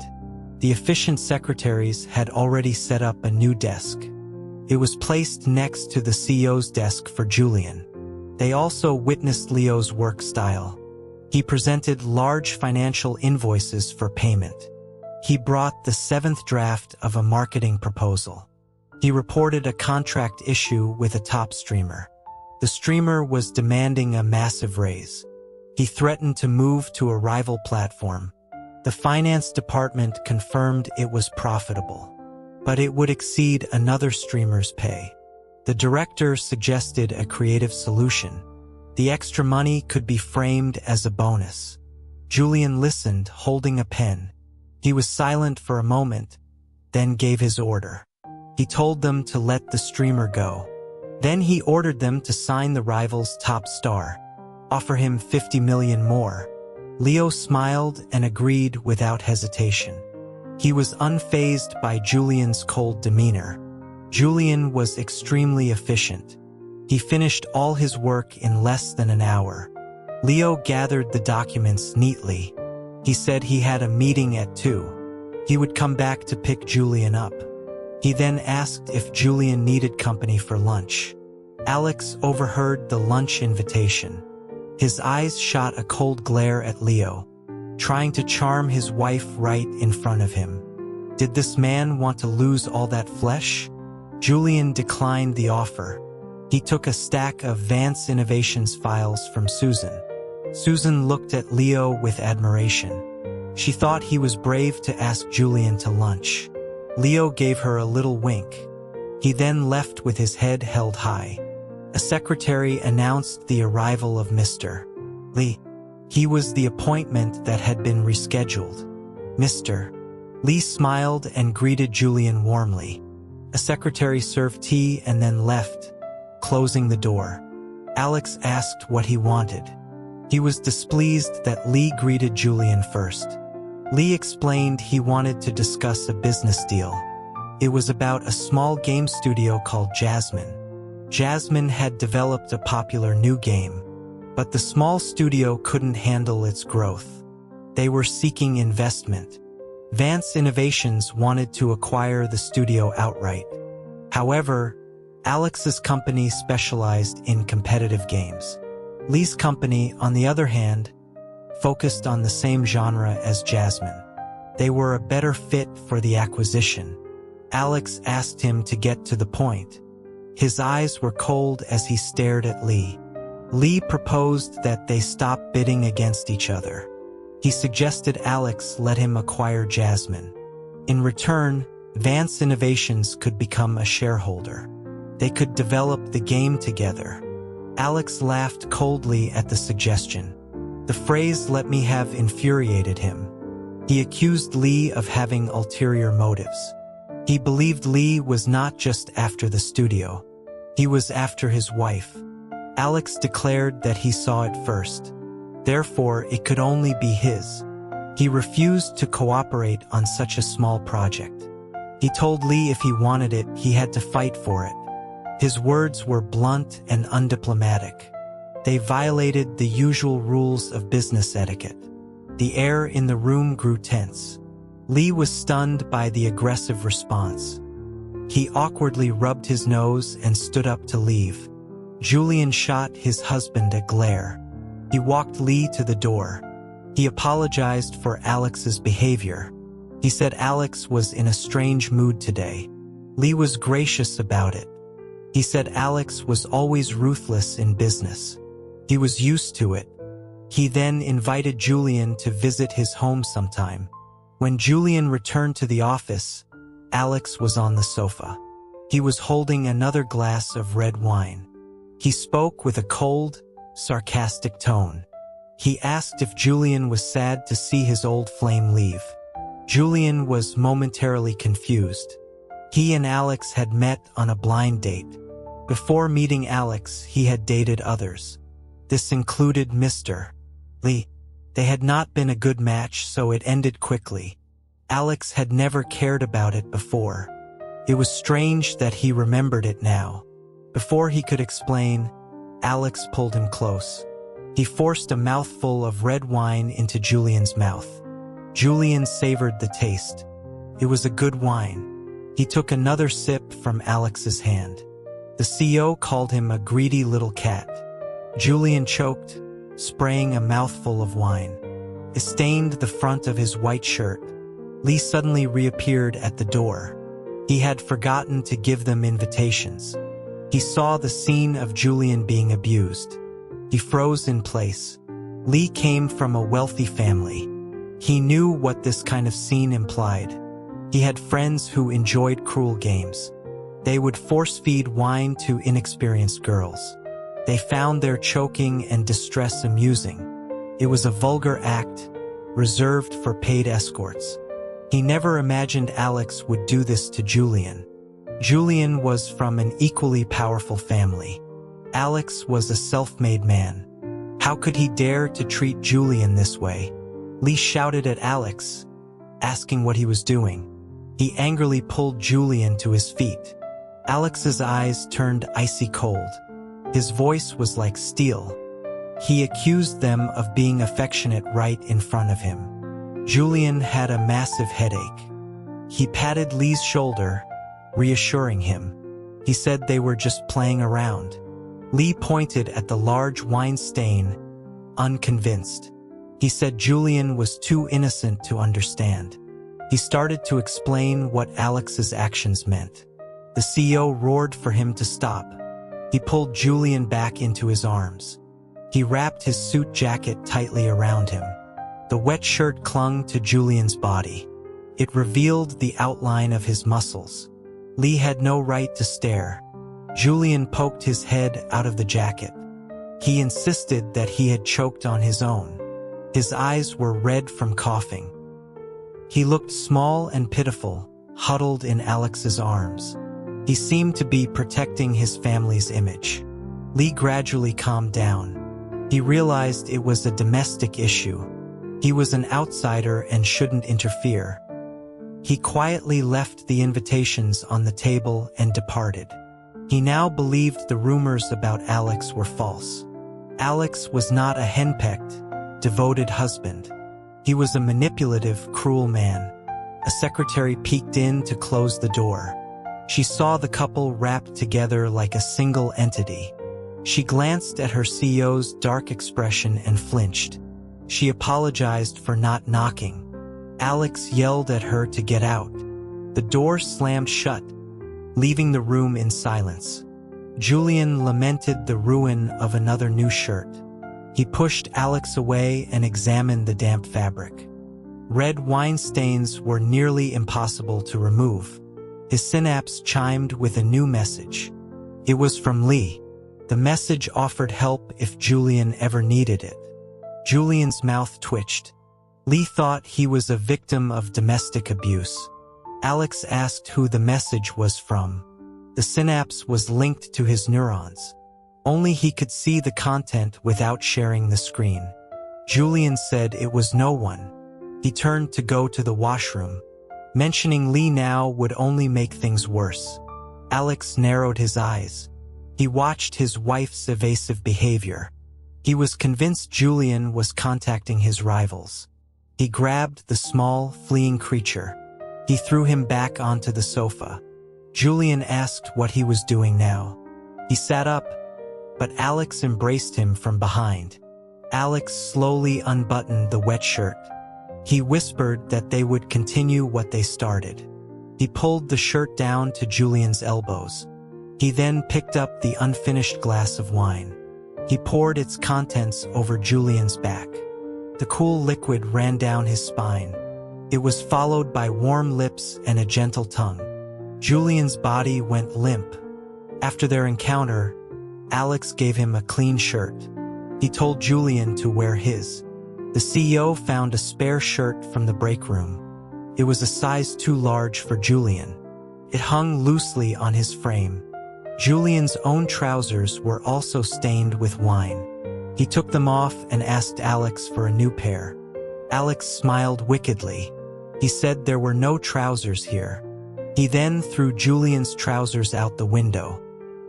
The efficient secretaries had already set up a new desk. It was placed next to the CEO's desk for Julian. They also witnessed Leo's work style. He presented large financial invoices for payment. He brought the 7th draft of a marketing proposal. He reported a contract issue with a top streamer. The streamer was demanding a massive raise. He threatened to move to a rival platform. The finance department confirmed it was profitable, but it would exceed another streamer's pay. The director suggested a creative solution. The extra money could be framed as a bonus. Julian listened, holding a pen. He was silent for a moment, then gave his order. He told them to let the streamer go. Then he ordered them to sign the rival's top star, offer him 50 million more. Leo smiled and agreed without hesitation. He was unfazed by Julian's cold demeanor. Julian was extremely efficient. He finished all his work in less than an hour. Leo gathered the documents neatly. He said he had a meeting at 2. He would come back to pick Julian up. He then asked if Julian needed company for lunch. Alex overheard the lunch invitation. His eyes shot a cold glare at Leo, trying to charm his wife right in front of him. Did this man want to lose all that flesh? Julian declined the offer. He took a stack of Vance Innovations files from Susan. Susan looked at Leo with admiration. She thought he was brave to ask Julian to lunch. Leo gave her a little wink. He then left with his head held high. A secretary announced the arrival of Mr. Lee. He was the appointment that had been rescheduled. Mr. Lee smiled and greeted Julian warmly. A secretary served tea and then left, closing the door. Alex asked what he wanted. He was displeased that Lee greeted Julian first. Lee explained he wanted to discuss a business deal. It was about a small game studio called Jasmine. Jasmine had developed a popular new game, but the small studio couldn't handle its growth. They were seeking investment. Vance Innovations wanted to acquire the studio outright. However, Alex's company specialized in competitive games. Lee's company, on the other hand, focused on the same genre as Jasmine. They were a better fit for the acquisition. Alex asked him to get to the point. His eyes were cold as he stared at Lee. Lee proposed that they stop bidding against each other. He suggested Alex let him acquire Jasmine. In return, Vance Innovations could become a shareholder. They could develop the game together. Alex laughed coldly at the suggestion. The phrase "let me have" infuriated him. He accused Lee of having ulterior motives. He believed Lee was not just after the studio. He was after his wife. Alex declared that he saw it first. Therefore, it could only be his. He refused to cooperate on such a small project. He told Lee if he wanted it, he had to fight for it. His words were blunt and undiplomatic. They violated the usual rules of business etiquette. The air in the room grew tense. Lee was stunned by the aggressive response. He awkwardly rubbed his nose and stood up to leave. Julian shot his husband a glare. He walked Lee to the door. He apologized for Alex's behavior. He said Alex was in a strange mood today. Lee was gracious about it. He said Alex was always ruthless in business. He was used to it. He then invited Julian to visit his home sometime. When Julian returned to the office, Alex was on the sofa. He was holding another glass of red wine. He spoke with a cold, sarcastic tone. He asked if Julian was sad to see his old flame leave. Julian was momentarily confused. He and Alex had met on a blind date. Before meeting Alex, he had dated others. This included Mr. Lee. They had not been a good match, so it ended quickly. Alex had never cared about it before. It was strange that he remembered it now. Before he could explain, Alex pulled him close. He forced a mouthful of red wine into Julian's mouth. Julian savored the taste. It was a good wine. He took another sip from Alex's hand. The CEO called him a greedy little cat. Julian choked, spraying a mouthful of wine. It stained the front of his white shirt. Lee suddenly reappeared at the door. He had forgotten to give them invitations. He saw the scene of Julian being abused. He froze in place. Lee came from a wealthy family. He knew what this kind of scene implied. He had friends who enjoyed cruel games. They would force-feed wine to inexperienced girls. They found their choking and distress amusing. It was a vulgar act, reserved for paid escorts. He never imagined Alex would do this to Julian. Julian was from an equally powerful family. Alex was a self-made man. How could he dare to treat Julian this way? Lee shouted at Alex, asking what he was doing. He angrily pulled Julian to his feet. Alex's eyes turned icy cold. His voice was like steel. He accused them of being affectionate right in front of him. Julian had a massive headache. He patted Lee's shoulder, reassuring him. He said they were just playing around. Lee pointed at the large wine stain, unconvinced. He said Julian was too innocent to understand. He started to explain what Alex's actions meant. The CEO roared for him to stop. He pulled Julian back into his arms. He wrapped his suit jacket tightly around him. The wet shirt clung to Julian's body. It revealed the outline of his muscles. Lee had no right to stare. Julian poked his head out of the jacket. He insisted that he had choked on his own. His eyes were red from coughing. He looked small and pitiful, huddled in Alex's arms. He seemed to be protecting his family's image. Lee gradually calmed down. He realized it was a domestic issue. He was an outsider and shouldn't interfere. He quietly left the invitations on the table and departed. He now believed the rumors about Alex were false. Alex was not a henpecked, devoted husband. He was a manipulative, cruel man. A secretary peeked in to close the door. She saw the couple wrapped together like a single entity. She glanced at her CEO's dark expression and flinched. She apologized for not knocking. Alex yelled at her to get out. The door slammed shut, leaving the room in silence. Julian lamented the ruin of another new shirt. He pushed Alex away and examined the damp fabric. Red wine stains were nearly impossible to remove. His synapse chimed with a new message. It was from Lee. The message offered help if Julian ever needed it. Julian's mouth twitched. Lee thought he was a victim of domestic abuse. Alex asked who the message was from. The synapse was linked to his neurons. Only he could see the content without sharing the screen. Julian said it was no one. He turned to go to the washroom. Mentioning Lee now would only make things worse. Alex narrowed his eyes. He watched his wife's evasive behavior. He was convinced Julian was contacting his rivals. He grabbed the small, fleeing creature. He threw him back onto the sofa. Julian asked what he was doing now. He sat up, but Alex embraced him from behind. Alex slowly unbuttoned the wet shirt. He whispered that they would continue what they started. He pulled the shirt down to Julian's elbows. He then picked up the unfinished glass of wine. He poured its contents over Julian's back. The cool liquid ran down his spine. It was followed by warm lips and a gentle tongue. Julian's body went limp. After their encounter, Alex gave him a clean shirt. He told Julian to wear his. The CEO found a spare shirt from the break room. It was a size too large for Julian. It hung loosely on his frame. Julian's own trousers were also stained with wine. He took them off and asked Alex for a new pair. Alex smiled wickedly. He said there were no trousers here. He then threw Julian's trousers out the window.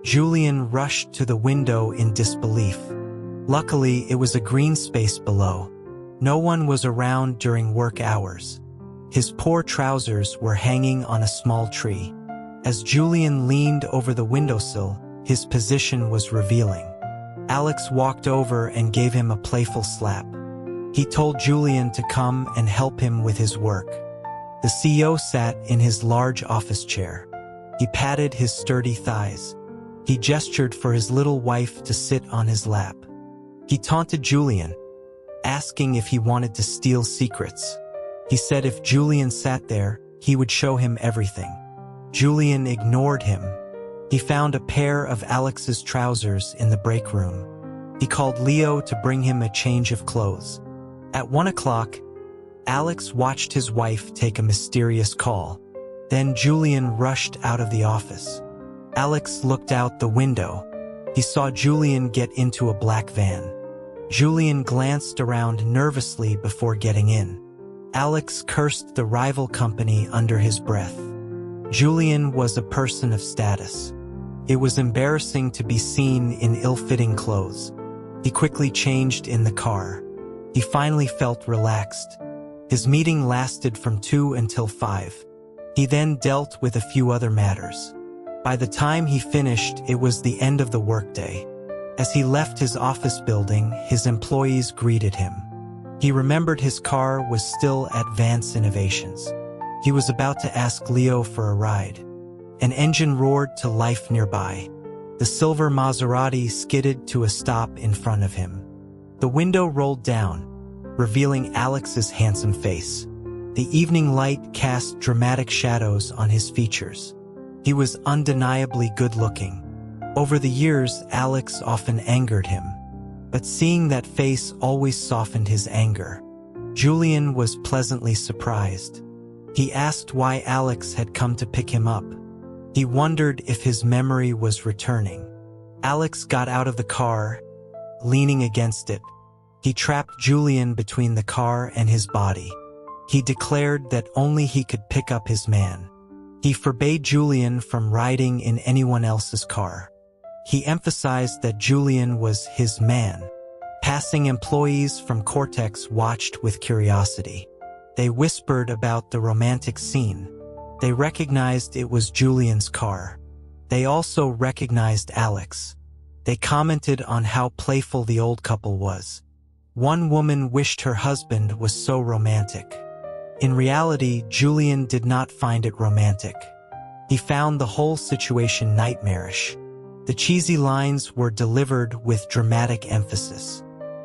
Julian rushed to the window in disbelief. Luckily, it was a green space below. No one was around during work hours. His poor trousers were hanging on a small tree. As Julian leaned over the windowsill, his position was revealing. Alex walked over and gave him a playful slap. He told Julian to come and help him with his work. The CEO sat in his large office chair. He patted his sturdy thighs. He gestured for his little wife to sit on his lap. He taunted Julian, asking if he wanted to steal secrets. He said if Julian sat there, he would show him everything. Julian ignored him. He found a pair of Alex's trousers in the break room. He called Leo to bring him a change of clothes. At 1 o'clock, Alex watched his wife take a mysterious call. Then Julian rushed out of the office. Alex looked out the window. He saw Julian get into a black van. Julian glanced around nervously before getting in. Alex cursed the rival company under his breath. Julian was a person of status. It was embarrassing to be seen in ill-fitting clothes. He quickly changed in the car. He finally felt relaxed. His meeting lasted from 2 until 5. He then dealt with a few other matters. By the time he finished, it was the end of the workday. As he left his office building, his employees greeted him. He remembered his car was still at Vance Innovations. He was about to ask Leo for a ride. An engine roared to life nearby. The silver Maserati skidded to a stop in front of him. The window rolled down, revealing Alex's handsome face. The evening light cast dramatic shadows on his features. He was undeniably good-looking. Over the years, Alex often angered him, but seeing that face always softened his anger. Julian was pleasantly surprised. He asked why Alex had come to pick him up. He wondered if his memory was returning. Alex got out of the car, leaning against it. He trapped Julian between the car and his body. He declared that only he could pick up his man. He forbade Julian from riding in anyone else's car. He emphasized that Julian was his man. Passing employees from Cortex watched with curiosity. They whispered about the romantic scene. They recognized it was Julian's car. They also recognized Alex. They commented on how playful the old couple was. One woman wished her husband was so romantic. In reality, Julian did not find it romantic. He found the whole situation nightmarish. The cheesy lines were delivered with dramatic emphasis.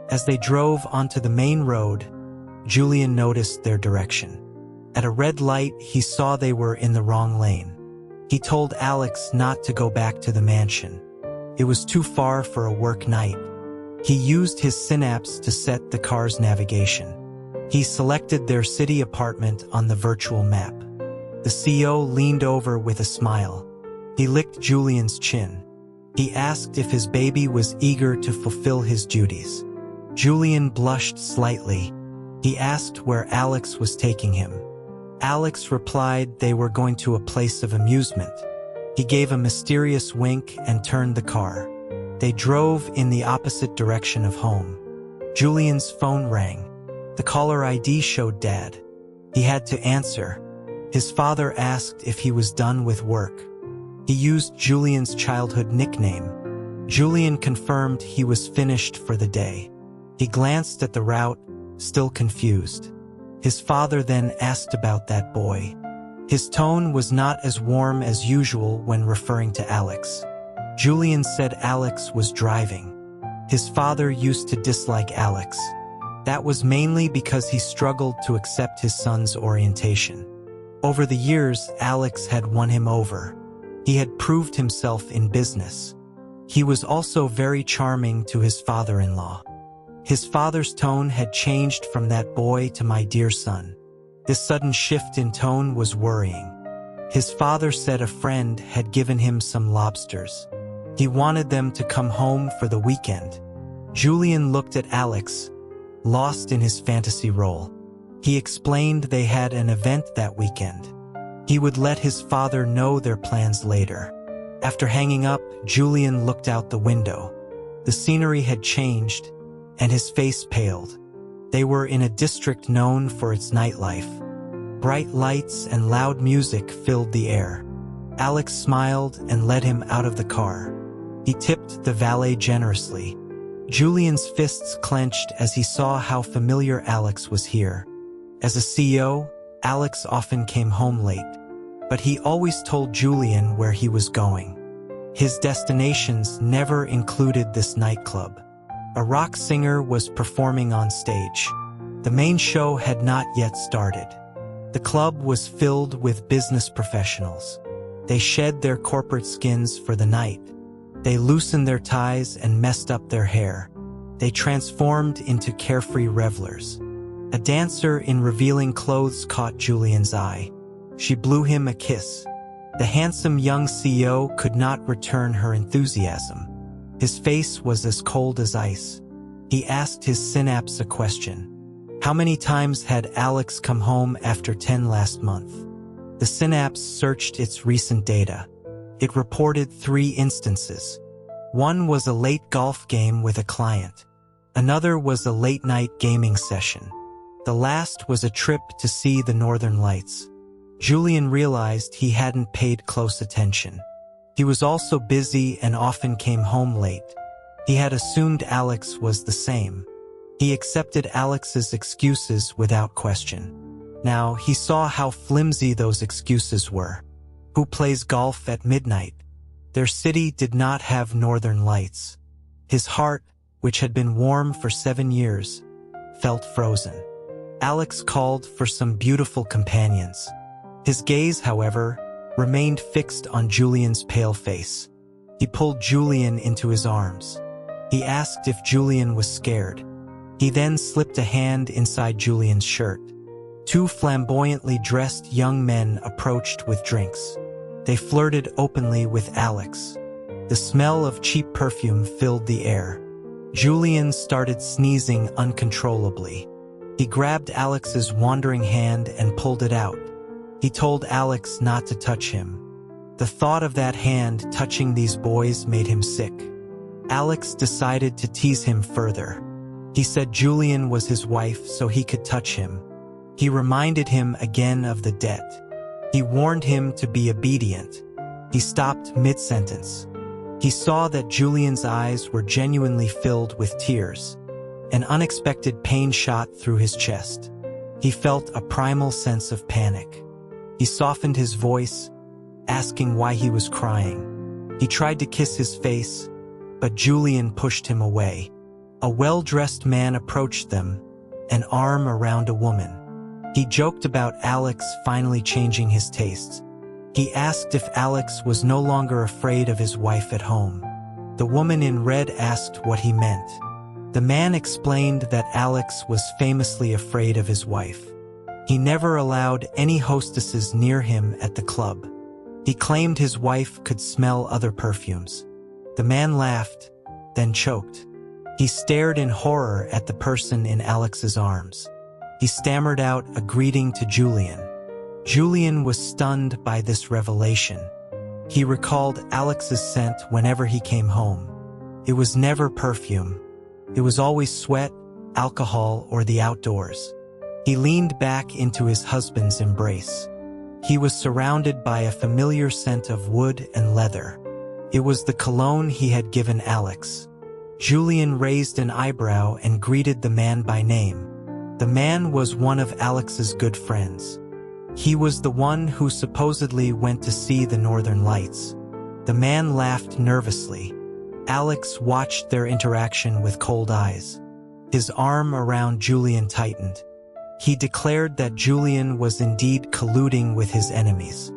As they drove onto the main road, Julian noticed their direction. At a red light, he saw they were in the wrong lane. He told Alex not to go back to the mansion. It was too far for a work night. He used his synapse to set the car's navigation. He selected their city apartment on the virtual map. The CEO leaned over with a smile. He licked Julian's chin. He asked if his baby was eager to fulfill his duties. Julian blushed slightly. He asked where Alex was taking him. Alex replied they were going to a place of amusement. He gave a mysterious wink and turned the car. They drove in the opposite direction of home. Julian's phone rang. The caller ID showed Dad. He had to answer. His father asked if he was done with work. He used Julian's childhood nickname. Julian confirmed he was finished for the day. He glanced at the route, still confused. His father then asked about that boy. His tone was not as warm as usual when referring to Alex. Julian said Alex was driving. His father used to dislike Alex. That was mainly because he struggled to accept his son's orientation. Over the years, Alex had won him over. He had proved himself in business. He was also very charming to his father-in-law. His father's tone had changed from that boy to my dear son. This sudden shift in tone was worrying. His father said a friend had given him some lobsters. He wanted them to come home for the weekend. Julian looked at Alex, lost in his fantasy role. He explained they had an event that weekend. He would let his father know their plans later. After hanging up, Julian looked out the window. The scenery had changed, and his face paled. They were in a district known for its nightlife. Bright lights and loud music filled the air. Alex smiled and led him out of the car. He tipped the valet generously. Julian's fists clenched as he saw how familiar Alex was here. As a CEO, Alex often came home late, but he always told Julian where he was going. His destinations never included this nightclub. A rock singer was performing on stage. The main show had not yet started. The club was filled with business professionals. They shed their corporate skins for the night. They loosened their ties and messed up their hair. They transformed into carefree revelers. A dancer in revealing clothes caught Julian's eye. She blew him a kiss. The handsome young CEO could not return her enthusiasm. His face was as cold as ice. He asked his synapse a question. How many times had Alex come home after 10 last month? The synapse searched its recent data. It reported 3 instances. One was a late golf game with a client. Another was a late-night gaming session. The last was a trip to see the Northern Lights. Julian realized he hadn't paid close attention. He was also busy and often came home late. He had assumed Alex was the same. He accepted Alex's excuses without question. Now, he saw how flimsy those excuses were. Who plays golf at midnight? Their city did not have Northern Lights. His heart, which had been warm for 7 years, felt frozen. Alex called for some beautiful companions. His gaze, however, remained fixed on Julian's pale face. He pulled Julian into his arms. He asked if Julian was scared. He then slipped a hand inside Julian's shirt. 2 flamboyantly dressed young men approached with drinks. They flirted openly with Alex. The smell of cheap perfume filled the air. Julian started sneezing uncontrollably. He grabbed Alex's wandering hand and pulled it out. He told Alex not to touch him. The thought of that hand touching these boys made him sick. Alex decided to tease him further. He said Julian was his wife so he could touch him. He reminded him again of the debt. He warned him to be obedient. He stopped mid-sentence. He saw that Julian's eyes were genuinely filled with tears. An unexpected pain shot through his chest. He felt a primal sense of panic. He softened his voice, asking why he was crying. He tried to kiss his face, but Julian pushed him away. A well-dressed man approached them, an arm around a woman. He joked about Alex finally changing his tastes. He asked if Alex was no longer afraid of his wife at home. The woman in red asked what he meant. The man explained that Alex was famously afraid of his wife. He never allowed any hostesses near him at the club. He claimed his wife could smell other perfumes. The man laughed, then choked. He stared in horror at the person in Alex's arms. He stammered out a greeting to Julian. Julian was stunned by this revelation. He recalled Alex's scent whenever he came home. It was never perfume. It was always sweat, alcohol, or the outdoors. He leaned back into his husband's embrace. He was surrounded by a familiar scent of wood and leather. It was the cologne he had given Alex. Julian raised an eyebrow and greeted the man by name. The man was one of Alex's good friends. He was the one who supposedly went to see the Northern Lights. The man laughed nervously. Alex watched their interaction with cold eyes. His arm around Julian tightened. He declared that Julian was indeed colluding with his enemies.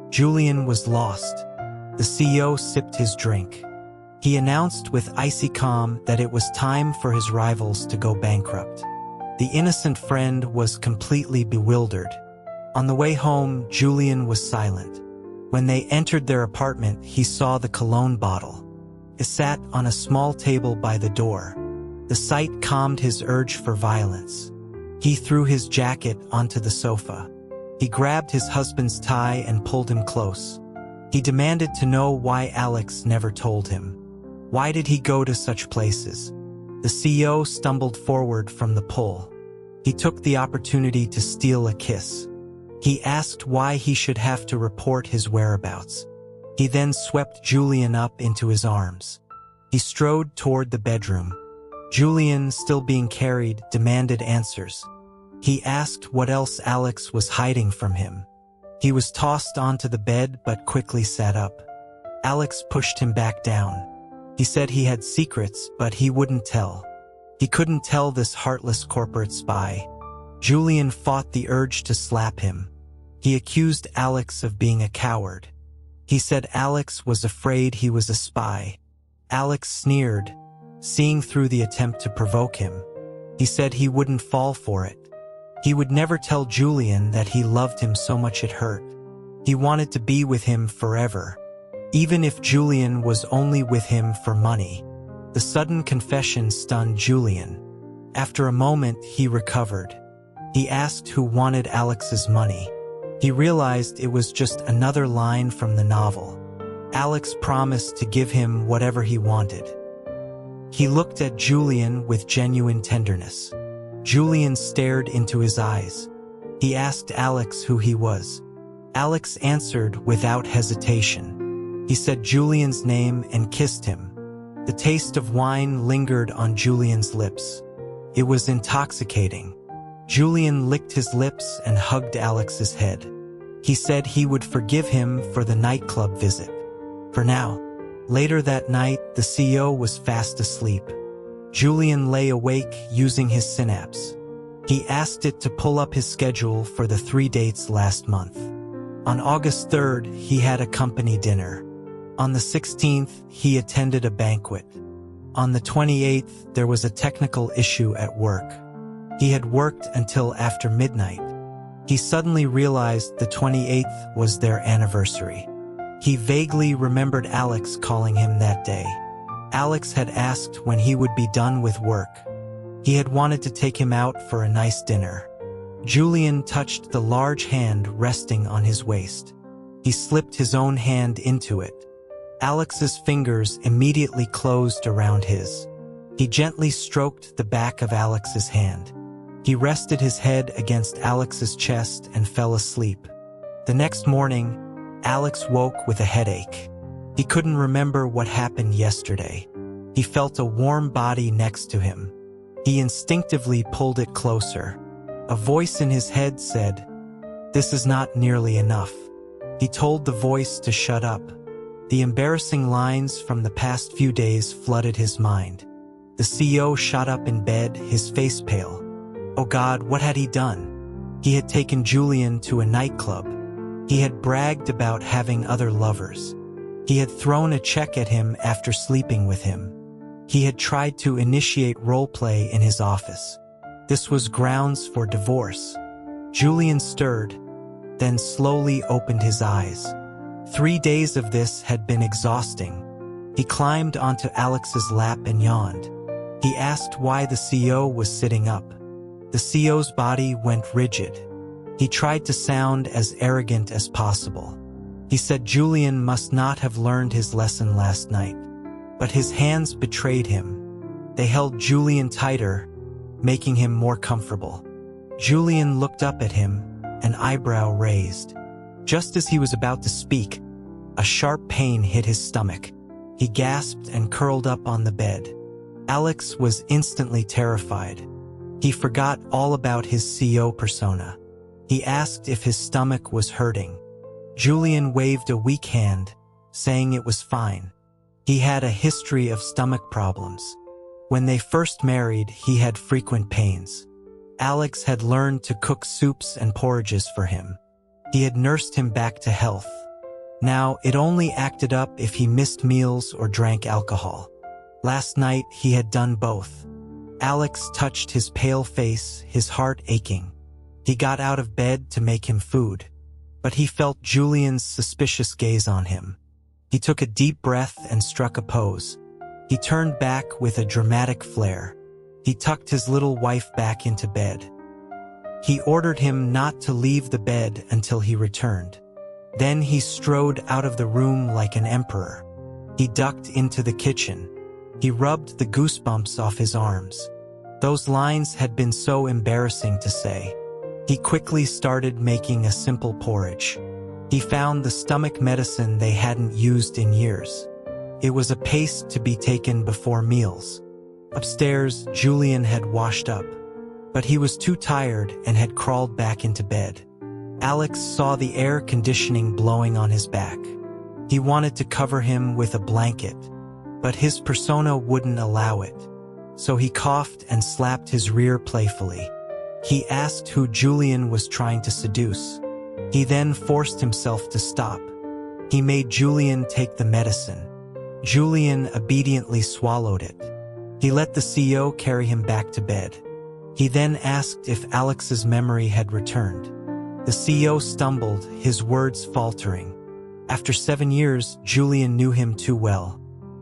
Julian was lost. The CEO sipped his drink. He announced with icy calm that it was time for his rivals to go bankrupt. The innocent friend was completely bewildered. On the way home, Julian was silent. When they entered their apartment, he saw the cologne bottle. It sat on a small table by the door. The sight calmed his urge for violence. He threw his jacket onto the sofa. He grabbed his husband's tie and pulled him close. He demanded to know why Alex never told him. Why did he go to such places? The CEO stumbled forward from the pull. He took the opportunity to steal a kiss. He asked why he should have to report his whereabouts. He then swept Julian up into his arms. He strode toward the bedroom. Julian, still being carried, demanded answers. He asked what else Alex was hiding from him. He was tossed onto the bed but quickly sat up. Alex pushed him back down. He said he had secrets, but he wouldn't tell. He couldn't tell this heartless corporate spy. Julian fought the urge to slap him. He accused Alex of being a coward. He said Alex was afraid he was a spy. Alex sneered, seeing through the attempt to provoke him. He said he wouldn't fall for it. He would never tell Julian that he loved him so much it hurt. He wanted to be with him forever, even if Julian was only with him for money. The sudden confession stunned Julian. After a moment, he recovered. He asked who wanted Alex's money. He realized it was just another line from the novel. Alex promised to give him whatever he wanted. He looked at Julian with genuine tenderness. Julian stared into his eyes. He asked Alex who he was. Alex answered without hesitation. He said Julian's name and kissed him. The taste of wine lingered on Julian's lips. It was intoxicating. Julian licked his lips and hugged Alex's head. He said he would forgive him for the nightclub visit. For now. Later that night, the CEO was fast asleep. Julian lay awake using his synapse. He asked it to pull up his schedule for the 3 dates last month. On August 3rd, he had a company dinner. On the 16th, he attended a banquet. On the 28th, there was a technical issue at work. He had worked until after midnight. He suddenly realized the 28th was their anniversary. He vaguely remembered Alex calling him that day. Alex had asked when he would be done with work. He had wanted to take him out for a nice dinner. Julian touched the large hand resting on his waist. He slipped his own hand into it. Alex's fingers immediately closed around his. He gently stroked the back of Alex's hand. He rested his head against Alex's chest and fell asleep. The next morning, Alex woke with a headache. He couldn't remember what happened yesterday. He felt a warm body next to him. He instinctively pulled it closer. A voice in his head said, "This is not nearly enough." He told the voice to shut up. The embarrassing lines from the past few days flooded his mind. The CEO shot up in bed, his face pale. Oh God, what had he done? He had taken Julian to a nightclub. He had bragged about having other lovers. He had thrown a check at him after sleeping with him. He had tried to initiate roleplay in his office. This was grounds for divorce. Julian stirred, then slowly opened his eyes. 3 days of this had been exhausting. He climbed onto Alex's lap and yawned. He asked why the CO was sitting up. The CO's body went rigid. He tried to sound as arrogant as possible. He said Julian must not have learned his lesson last night. But his hands betrayed him. They held Julian tighter, making him more comfortable. Julian looked up at him, an eyebrow raised. Just as he was about to speak, a sharp pain hit his stomach. He gasped and curled up on the bed. Alex was instantly terrified. He forgot all about his CO persona. He asked if his stomach was hurting. Julian waved a weak hand, saying it was fine. He had a history of stomach problems. When they first married, he had frequent pains. Alex had learned to cook soups and porridges for him. He had nursed him back to health. Now, it only acted up if he missed meals or drank alcohol. Last night, he had done both. Alex touched his pale face, his heart aching. He got out of bed to make him food, but he felt Julian's suspicious gaze on him. He took a deep breath and struck a pose. He turned back with a dramatic flair. He tucked his little wife back into bed. He ordered him not to leave the bed until he returned. Then he strode out of the room like an emperor. He ducked into the kitchen. He rubbed the goosebumps off his arms. Those lines had been so embarrassing to say. He quickly started making a simple porridge. He found the stomach medicine they hadn't used in years. It was a paste to be taken before meals. Upstairs, Julian had washed up, but he was too tired and had crawled back into bed. Alex saw the air conditioning blowing on his back. He wanted to cover him with a blanket, but his persona wouldn't allow it. So he coughed and slapped his rear playfully. He asked who Julian was trying to seduce. He then forced himself to stop. He made Julian take the medicine. Julian obediently swallowed it. He let the CO carry him back to bed. He then asked if Alex's memory had returned. The CO stumbled, his words faltering. After 7 years, Julian knew him too well.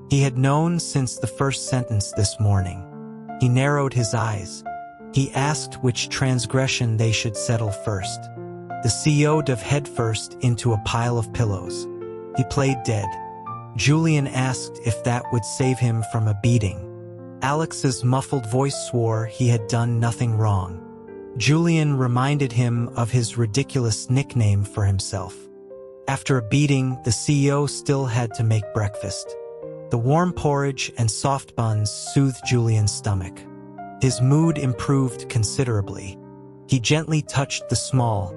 He had known since the first sentence this morning. He narrowed his eyes. He asked which transgression they should settle first. The CO dove headfirst into a pile of pillows. He played dead. Julian asked if that would save him from a beating. Alex's muffled voice swore he had done nothing wrong. Julian reminded him of his ridiculous nickname for himself. After a beating, the CEO still had to make breakfast. The warm porridge and soft buns soothed Julian's stomach. His mood improved considerably. He gently touched the small,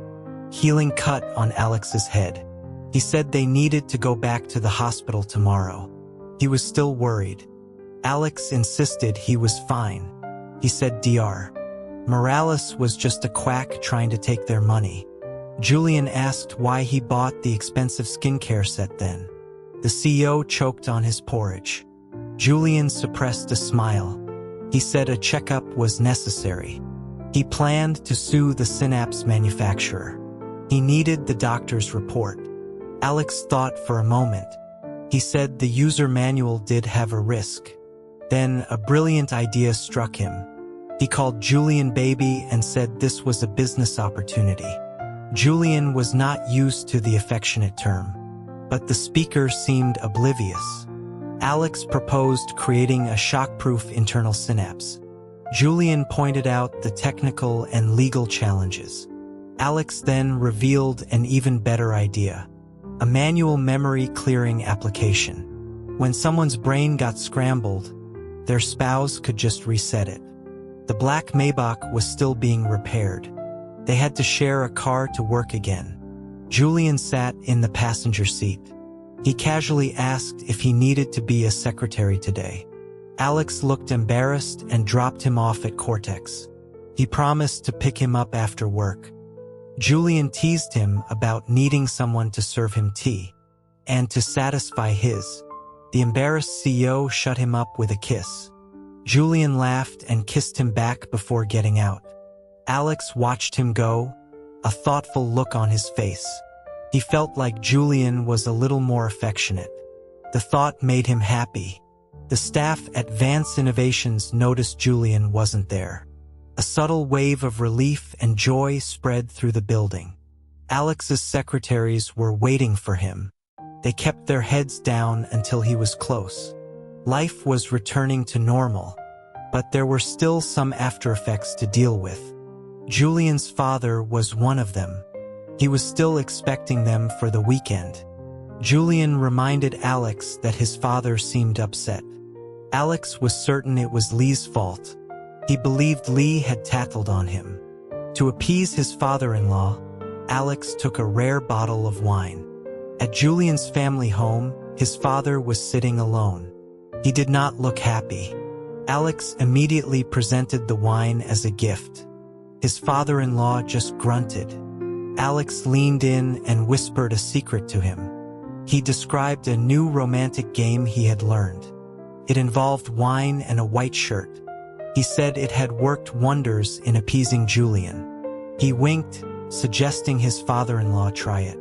healing cut on Alex's head. He said they needed to go back to the hospital tomorrow. He was still worried. Alex insisted he was fine. He said Dr. Morales was just a quack trying to take their money. Julian asked why he bought the expensive skincare set then. The CEO choked on his porridge. Julian suppressed a smile. He said a checkup was necessary. He planned to sue the Synapse manufacturer. He needed the doctor's report. Alex thought for a moment. He said the user manual did have a risk. Then a brilliant idea struck him. He called Julian baby and said this was a business opportunity. Julian was not used to the affectionate term, but the speaker seemed oblivious. Alex proposed creating a shockproof internal synapse. Julian pointed out the technical and legal challenges. Alex then revealed an even better idea: a manual memory clearing application. When someone's brain got scrambled, their spouse could just reset it. The black Maybach was still being repaired. They had to share a car to work again. Julian sat in the passenger seat. He casually asked if he needed to be a secretary today. Alex looked embarrassed and dropped him off at Cortex. He promised to pick him up after work. Julian teased him about needing someone to serve him tea, and to satisfy the embarrassed CEO shut him up with a kiss. Julian laughed and kissed him back before getting out. Alex watched him go, a thoughtful look on his face. He felt like Julian was a little more affectionate. The thought made him happy. The staff at Vance Innovations noticed Julian wasn't there. A subtle wave of relief and joy spread through the building. Alex's secretaries were waiting for him. They kept their heads down until he was close. Life was returning to normal, but there were still some after-effects to deal with. Julian's father was one of them. He was still expecting them for the weekend. Julian reminded Alex that his father seemed upset. Alex was certain it was Lee's fault. He believed Lee had tattled on him. To appease his father-in-law, Alex took a rare bottle of wine. At Julian's family home, his father was sitting alone. He did not look happy. Alex immediately presented the wine as a gift. His father-in-law just grunted. Alex leaned in and whispered a secret to him. He described a new romantic game he had learned. It involved wine and a white shirt. He said it had worked wonders in appeasing Julian. He winked, suggesting his father-in-law try it.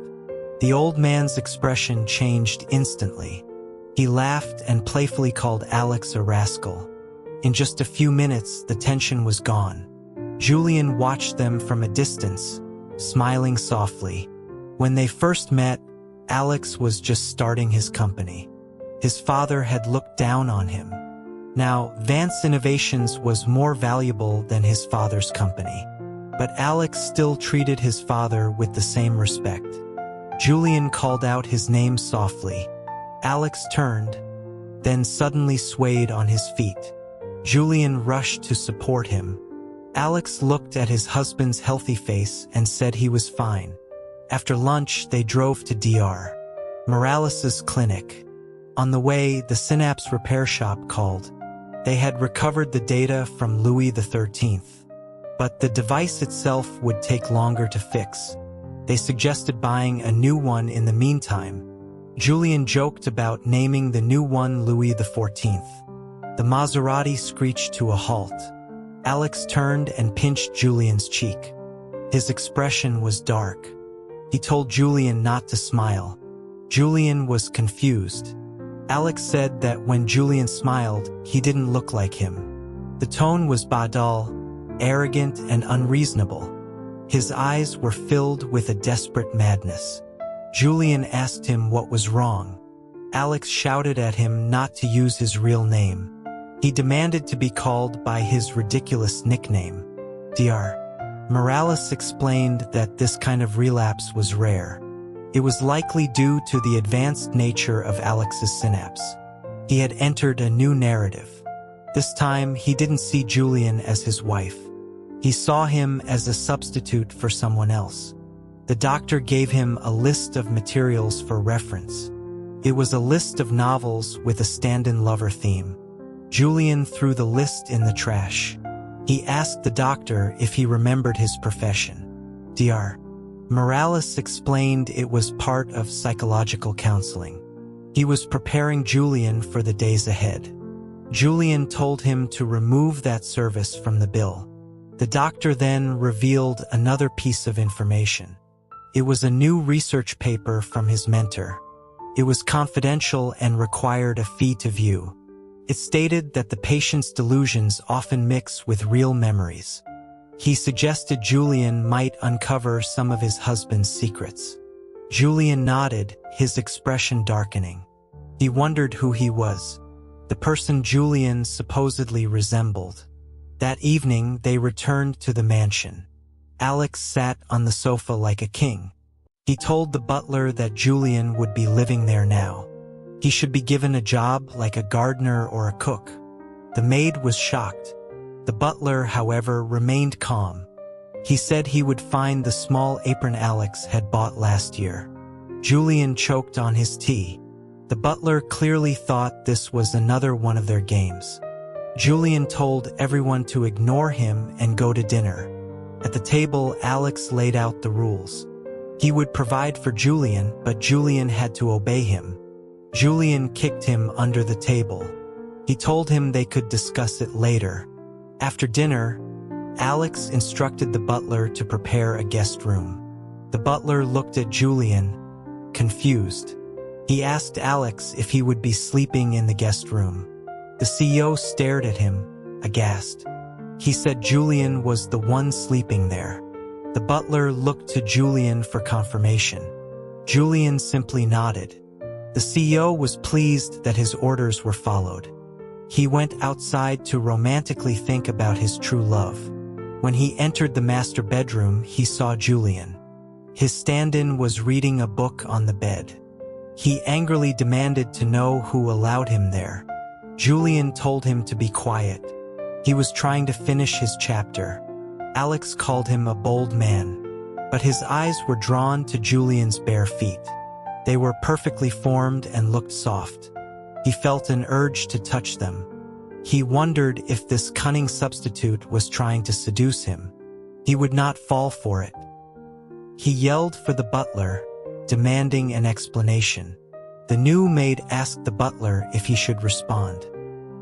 The old man's expression changed instantly. He laughed and playfully called Alex a rascal. In just a few minutes, the tension was gone. Julian watched them from a distance, smiling softly. When they first met, Alex was just starting his company. His father had looked down on him. Now, Vance Innovations was more valuable than his father's company. But Alex still treated his father with the same respect. Julian called out his name softly. Alex turned, then suddenly swayed on his feet. Julian rushed to support him. Alex looked at his husband's healthy face and said he was fine. After lunch, they drove to Dr. Morales' clinic. On the way, the Synapse repair shop called. They had recovered the data from Louis XIII. But the device itself would take longer to fix. They suggested buying a new one in the meantime. Julian joked about naming the new one Louis XIV. The Maserati screeched to a halt. Alex turned and pinched Julian's cheek. His expression was dark. He told Julian not to smile. Julian was confused. Alex said that when Julian smiled, he didn't look like him. The tone was badal, arrogant and unreasonable. His eyes were filled with a desperate madness. Julian asked him what was wrong. Alex shouted at him not to use his real name. He demanded to be called by his ridiculous nickname. Dr. Morales explained that this kind of relapse was rare. It was likely due to the advanced nature of Alex's synapse. He had entered a new narrative. This time, he didn't see Julian as his wife. He saw him as a substitute for someone else. The doctor gave him a list of materials for reference. It was a list of novels with a stand-in lover theme. Julian threw the list in the trash. He asked the doctor if he remembered his profession. Dr. Morales explained it was part of psychological counseling. He was preparing Julian for the days ahead. Julian told him to remove that service from the bill. The doctor then revealed another piece of information. It was a new research paper from his mentor. It was confidential and required a fee to view. It stated that the patient's delusions often mix with real memories. He suggested Julian might uncover some of his husband's secrets. Julian nodded, his expression darkening. He wondered who he was, the person Julian supposedly resembled. That evening, they returned to the mansion. Alex sat on the sofa like a king. He told the butler that Julian would be living there now. He should be given a job like a gardener or a cook. The maid was shocked. The butler, however, remained calm. He said he would find the small apron Alex had bought last year. Julian choked on his tea. The butler clearly thought this was another one of their games. Julian told everyone to ignore him and go to dinner. At the table, Alex laid out the rules. He would provide for Julian, but Julian had to obey him. Julian kicked him under the table. He told him they could discuss it later. After dinner, Alex instructed the butler to prepare a guest room. The butler looked at Julian, confused. He asked Alex if he would be sleeping in the guest room. The CEO stared at him, aghast. He said Julian was the one sleeping there. The butler looked to Julian for confirmation. Julian simply nodded. The CEO was pleased that his orders were followed. He went outside to romantically think about his true love. When he entered the master bedroom, he saw Julian. His stand-in was reading a book on the bed. He angrily demanded to know who allowed him there. Julian told him to be quiet. He was trying to finish his chapter. Alex called him a bold man, but his eyes were drawn to Julian's bare feet. They were perfectly formed and looked soft. He felt an urge to touch them. He wondered if this cunning substitute was trying to seduce him. He would not fall for it. He yelled for the butler, demanding an explanation. The new maid asked the butler if he should respond.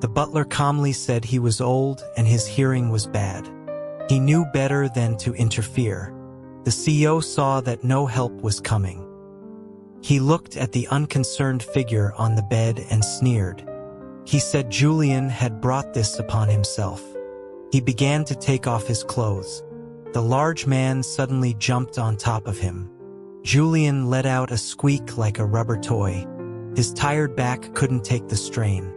The butler calmly said he was old and his hearing was bad. He knew better than to interfere. The CEO saw that no help was coming. He looked at the unconcerned figure on the bed and sneered. He said Julian had brought this upon himself. He began to take off his clothes. The large man suddenly jumped on top of him. Julian let out a squeak like a rubber toy. His tired back couldn't take the strain.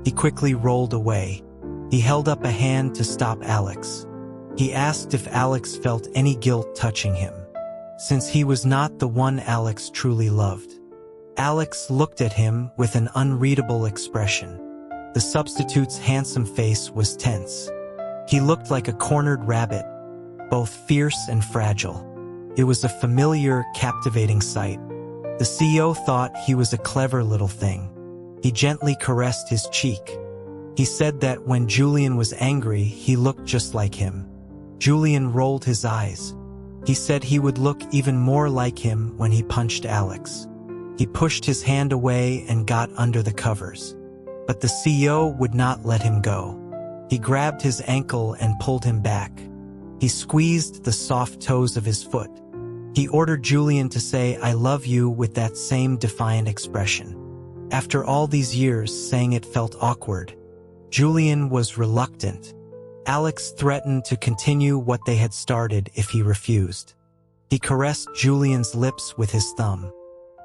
He quickly rolled away. He held up a hand to stop Alex. He asked if Alex felt any guilt touching him, since he was not the one Alex truly loved. Alex looked at him with an unreadable expression. The substitute's handsome face was tense. He looked like a cornered rabbit, both fierce and fragile. It was a familiar, captivating sight. The CEO thought he was a clever little thing. He gently caressed his cheek. He said that when Julian was angry, he looked just like him. Julian rolled his eyes. He said he would look even more like him when he punched Alex. He pushed his hand away and got under the covers. But the CEO would not let him go. He grabbed his ankle and pulled him back. He squeezed the soft toes of his foot. He ordered Julian to say, "I love you," with that same defiant expression. After all these years, saying it felt awkward. Julian was reluctant. Alex threatened to continue what they had started if he refused. He caressed Julian's lips with his thumb.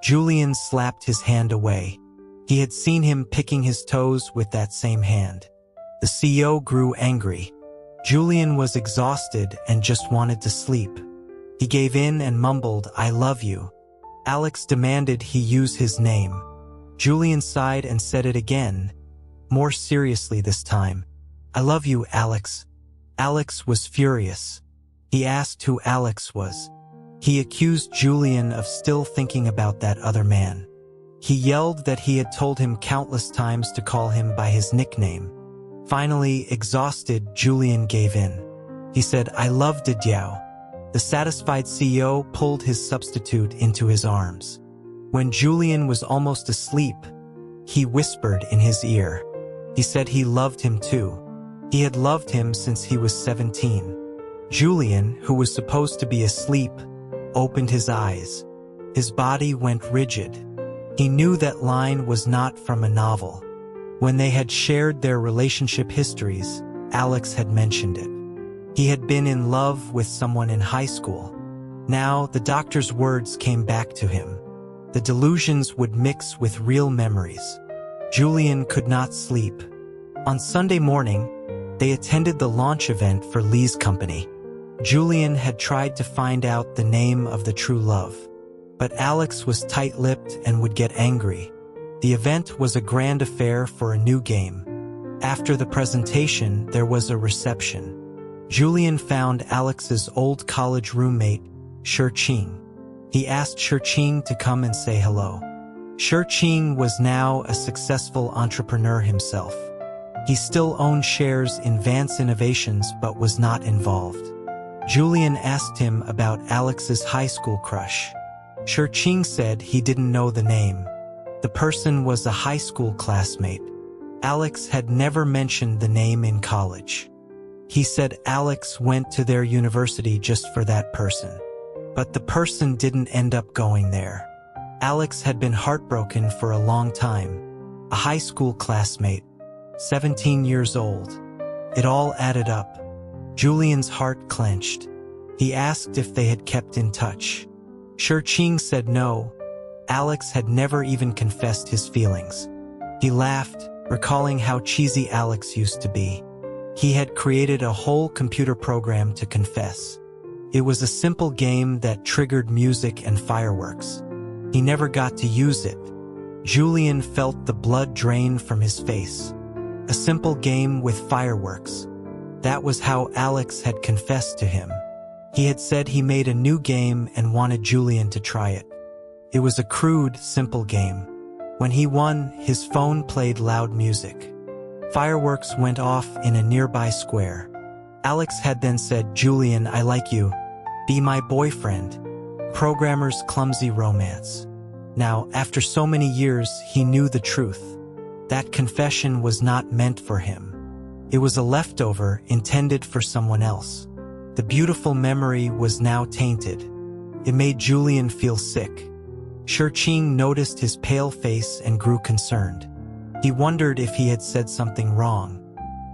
Julian slapped his hand away. He had seen him picking his toes with that same hand. The CEO grew angry. Julian was exhausted and just wanted to sleep. He gave in and mumbled, "I love you." Alex demanded he use his name. Julian sighed and said it again, more seriously this time. "I love you, Alex." Alex was furious. He asked who Alex was. He accused Julian of still thinking about that other man. He yelled that he had told him countless times to call him by his nickname. Finally, exhausted, Julian gave in. He said, "I love Didiao." The satisfied CEO pulled his substitute into his arms. When Julian was almost asleep, he whispered in his ear. He said he loved him too. He had loved him since he was 17. Julian, who was supposed to be asleep, opened his eyes. His body went rigid. He knew that line was not from a novel. When they had shared their relationship histories, Alex had mentioned it. He had been in love with someone in high school. Now, the doctor's words came back to him. The delusions would mix with real memories. Julian could not sleep. On Sunday morning, they attended the launch event for Lee's company. Julian had tried to find out the name of the true love. But Alex was tight-lipped and would get angry. The event was a grand affair for a new game. After the presentation, there was a reception. Julian found Alex's old college roommate, Shirching. He asked Shirching to come and say hello. Shirching was now a successful entrepreneur himself. He still owned shares in Vance Innovations but was not involved. Julian asked him about Alex's high school crush. Ching said he didn't know the name. The person was a high school classmate. Alex had never mentioned the name in college. He said Alex went to their university just for that person. But the person didn't end up going there. Alex had been heartbroken for a long time. A high school classmate, 17 years old. It all added up. Julian's heart clenched. He asked if they had kept in touch. Ching said no. Alex had never even confessed his feelings. He laughed, recalling how cheesy Alex used to be. He had created a whole computer program to confess. It was a simple game that triggered music and fireworks. He never got to use it. Julian felt the blood drain from his face. A simple game with fireworks. That was how Alex had confessed to him. He had said he made a new game and wanted Julian to try it. It was a crude, simple game. When he won, his phone played loud music. Fireworks went off in a nearby square. Alex had then said, "Julian, I like you. Be my boyfriend." Programmer's clumsy romance. Now, after so many years, he knew the truth. That confession was not meant for him. It was a leftover intended for someone else. The beautiful memory was now tainted. It made Julian feel sick. Ching noticed his pale face and grew concerned. He wondered if he had said something wrong.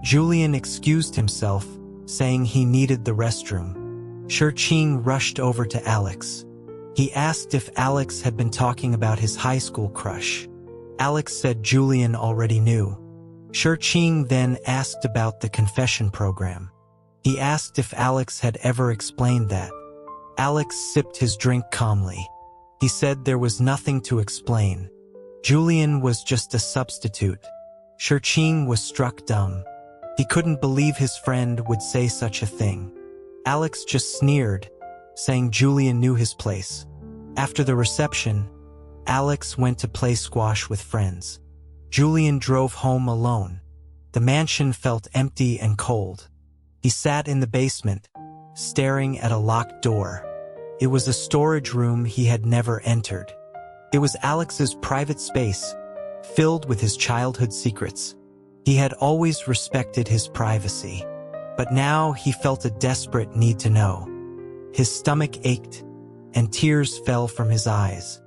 Julian excused himself, saying he needed the restroom. Ching rushed over to Alex. He asked if Alex had been talking about his high school crush. Alex said Julian already knew. Ching then asked about the confession program. He asked if Alex had ever explained that. Alex sipped his drink calmly. He said there was nothing to explain. Julian was just a substitute. Ching was struck dumb. He couldn't believe his friend would say such a thing. Alex just sneered, saying Julian knew his place. After the reception, Alex went to play squash with friends. Julian drove home alone. The mansion felt empty and cold. He sat in the basement, staring at a locked door. It was a storage room he had never entered. It was Alex's private space, filled with his childhood secrets. He had always respected his privacy, but now he felt a desperate need to know. His stomach ached, and tears fell from his eyes.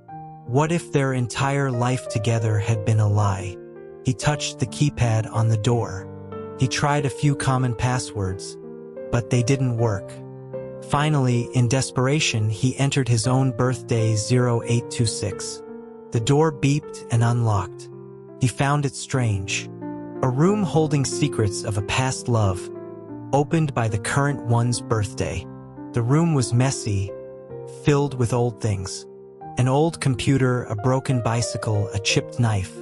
What if their entire life together had been a lie? He touched the keypad on the door. He tried a few common passwords, but they didn't work. Finally, in desperation, he entered his own birthday 0826. The door beeped and unlocked. He found it strange. A room holding secrets of a past love, opened by the current one's birthday. The room was messy, filled with old things. An old computer, a broken bicycle, a chipped knife.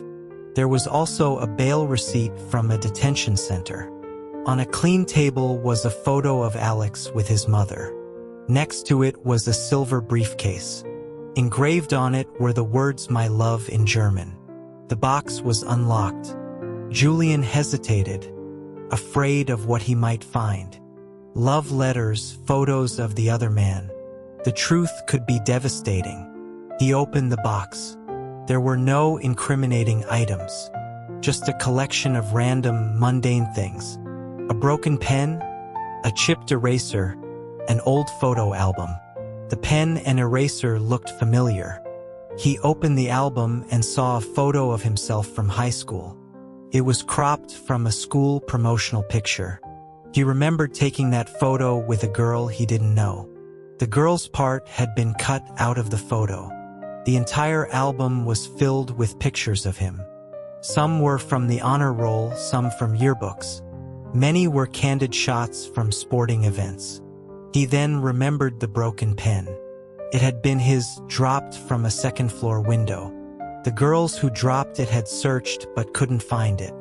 There was also a bail receipt from a detention center. On a clean table was a photo of Alex with his mother. Next to it was a silver briefcase. Engraved on it were the words "My love" in German. The box was unlocked. Julian hesitated, afraid of what he might find. Love letters, photos of the other man. The truth could be devastating. He opened the box. There were no incriminating items, just a collection of random, mundane things. A broken pen, a chipped eraser, an old photo album. The pen and eraser looked familiar. He opened the album and saw a photo of himself from high school. It was cropped from a school promotional picture. He remembered taking that photo with a girl he didn't know. The girl's part had been cut out of the photo. The entire album was filled with pictures of him. Some were from the honor roll, some from yearbooks. Many were candid shots from sporting events. He then remembered the broken pen. It had been his, dropped from a second-floor window. The girls who dropped it had searched but couldn't find it.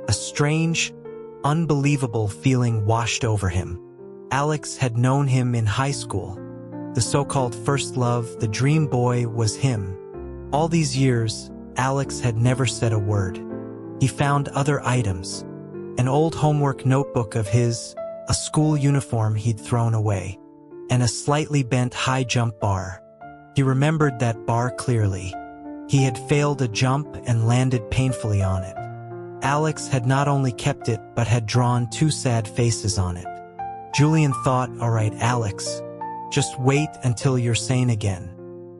A strange, unbelievable feeling washed over him. Alex had known him in high school. The so-called first love, the dream boy, was him. All these years, Alex had never said a word. He found other items. An old homework notebook of his, a school uniform he'd thrown away. and a slightly bent high jump bar. He remembered that bar clearly. He had failed a jump and landed painfully on it. Alex had not only kept it but had drawn 2 sad faces on it. Julian thought, "All right, Alex, just wait until you're sane again."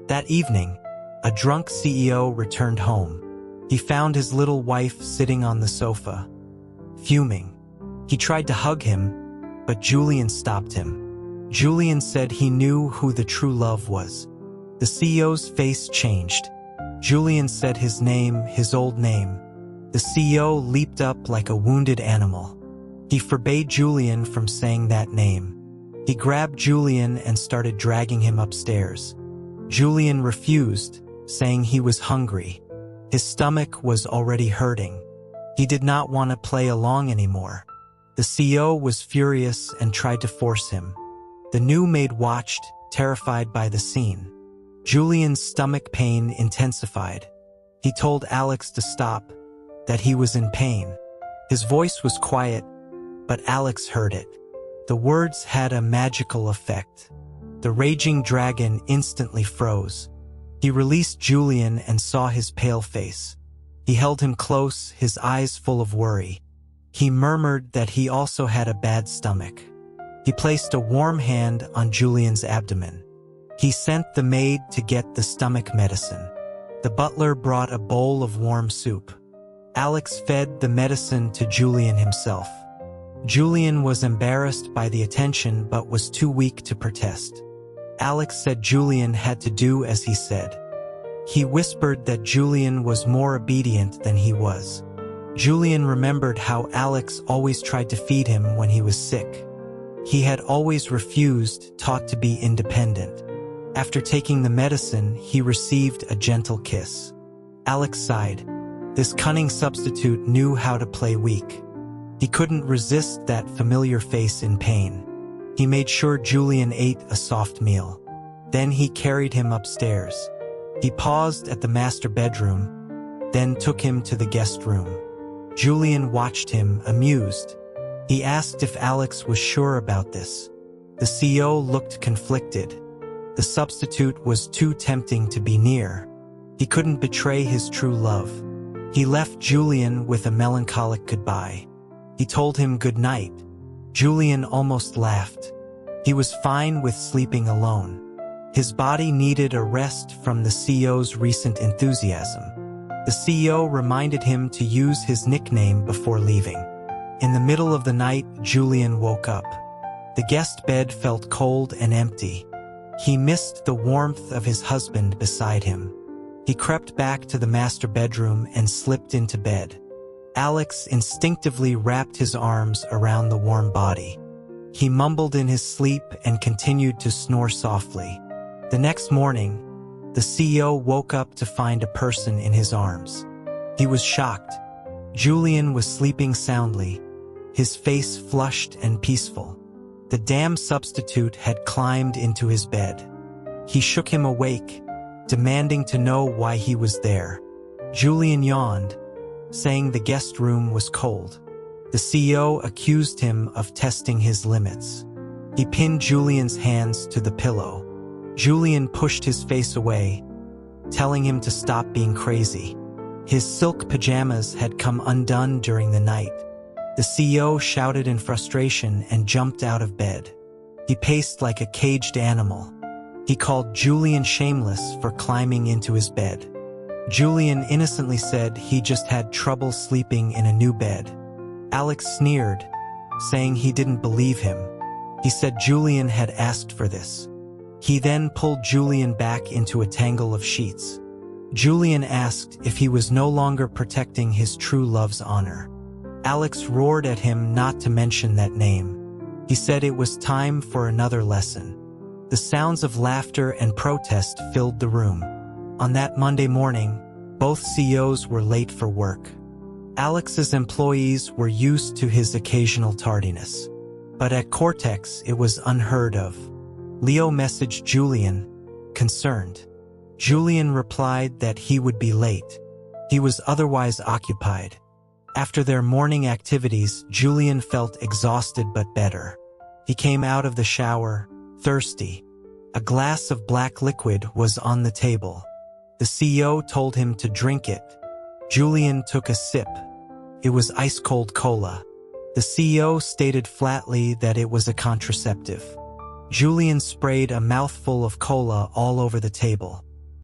That evening, a drunk CEO returned home. He found his little wife sitting on the sofa, fuming. He tried to hug him, but Julian stopped him. Julian said he knew who the true love was. The CEO's face changed. Julian said his name, his old name. The CEO leaped up like a wounded animal. He forbade Julian from saying that name. He grabbed Julian and started dragging him upstairs. Julian refused, saying he was hungry. His stomach was already hurting. He did not want to play along anymore. The CEO was furious and tried to force him. The new maid watched, terrified by the scene. Julian's stomach pain intensified. He told Alex to stop, that he was in pain. His voice was quiet, but Alex heard it. The words had a magical effect. The raging dragon instantly froze. He released Julian and saw his pale face. He held him close, his eyes full of worry. He murmured that he also had a bad stomach. He placed a warm hand on Julian's abdomen. He sent the maid to get the stomach medicine. The butler brought a bowl of warm soup. Alex fed the medicine to Julian himself. Julian was embarrassed by the attention but was too weak to protest. Alex said Julian had to do as he said. He whispered that Julian was more obedient than he was. Julian remembered how Alex always tried to feed him when he was sick. He had always refused, taught to be independent. After taking the medicine, he received a gentle kiss. Alex sighed. This cunning substitute knew how to play weak. He couldn't resist that familiar face in pain. He made sure Julian ate a soft meal. Then he carried him upstairs. He paused at the master bedroom, then took him to the guest room. Julian watched him, amused. He asked if Alex was sure about this. The CEO looked conflicted. The substitute was too tempting to be near. He couldn't betray his true love. He left Julian with a melancholic goodbye. He told him good night. Julian almost laughed. He was fine with sleeping alone. His body needed a rest from the CEO's recent enthusiasm. The CEO reminded him to use his nickname before leaving. In the middle of the night, Julian woke up. The guest bed felt cold and empty. He missed the warmth of his husband beside him. He crept back to the master bedroom and slipped into bed. Alex instinctively wrapped his arms around the warm body. He mumbled in his sleep and continued to snore softly. The next morning, the CEO woke up to find a person in his arms. He was shocked. Julian was sleeping soundly, his face flushed and peaceful. The damn substitute had climbed into his bed. He shook him awake, demanding to know why he was there. Julian yawned, saying the guest room was cold. The CEO accused him of testing his limits. He pinned Julian's hands to the pillow. Julian pushed his face away, telling him to stop being crazy. His silk pajamas had come undone during the night. The CEO shouted in frustration and jumped out of bed. He paced like a caged animal. He called Julian shameless for climbing into his bed. Julian innocently said he just had trouble sleeping in a new bed. Alex sneered, saying he didn't believe him. He said Julian had asked for this. He then pulled Julian back into a tangle of sheets. Julian asked if he was no longer protecting his true love's honor. Alex roared at him not to mention that name. He said it was time for another lesson. The sounds of laughter and protest filled the room. On that Monday morning, both CEOs were late for work. Alex's employees were used to his occasional tardiness. But at Cortex, it was unheard of. Leo messaged Julian, concerned. Julian replied that he would be late. He was otherwise occupied. After their morning activities, Julian felt exhausted but better. He came out of the shower, thirsty. A glass of black liquid was on the table. The CEO told him to drink it. Julian took a sip. It was ice-cold cola. The CEO stated flatly that it was a contraceptive. Julian sprayed a mouthful of cola all over the table.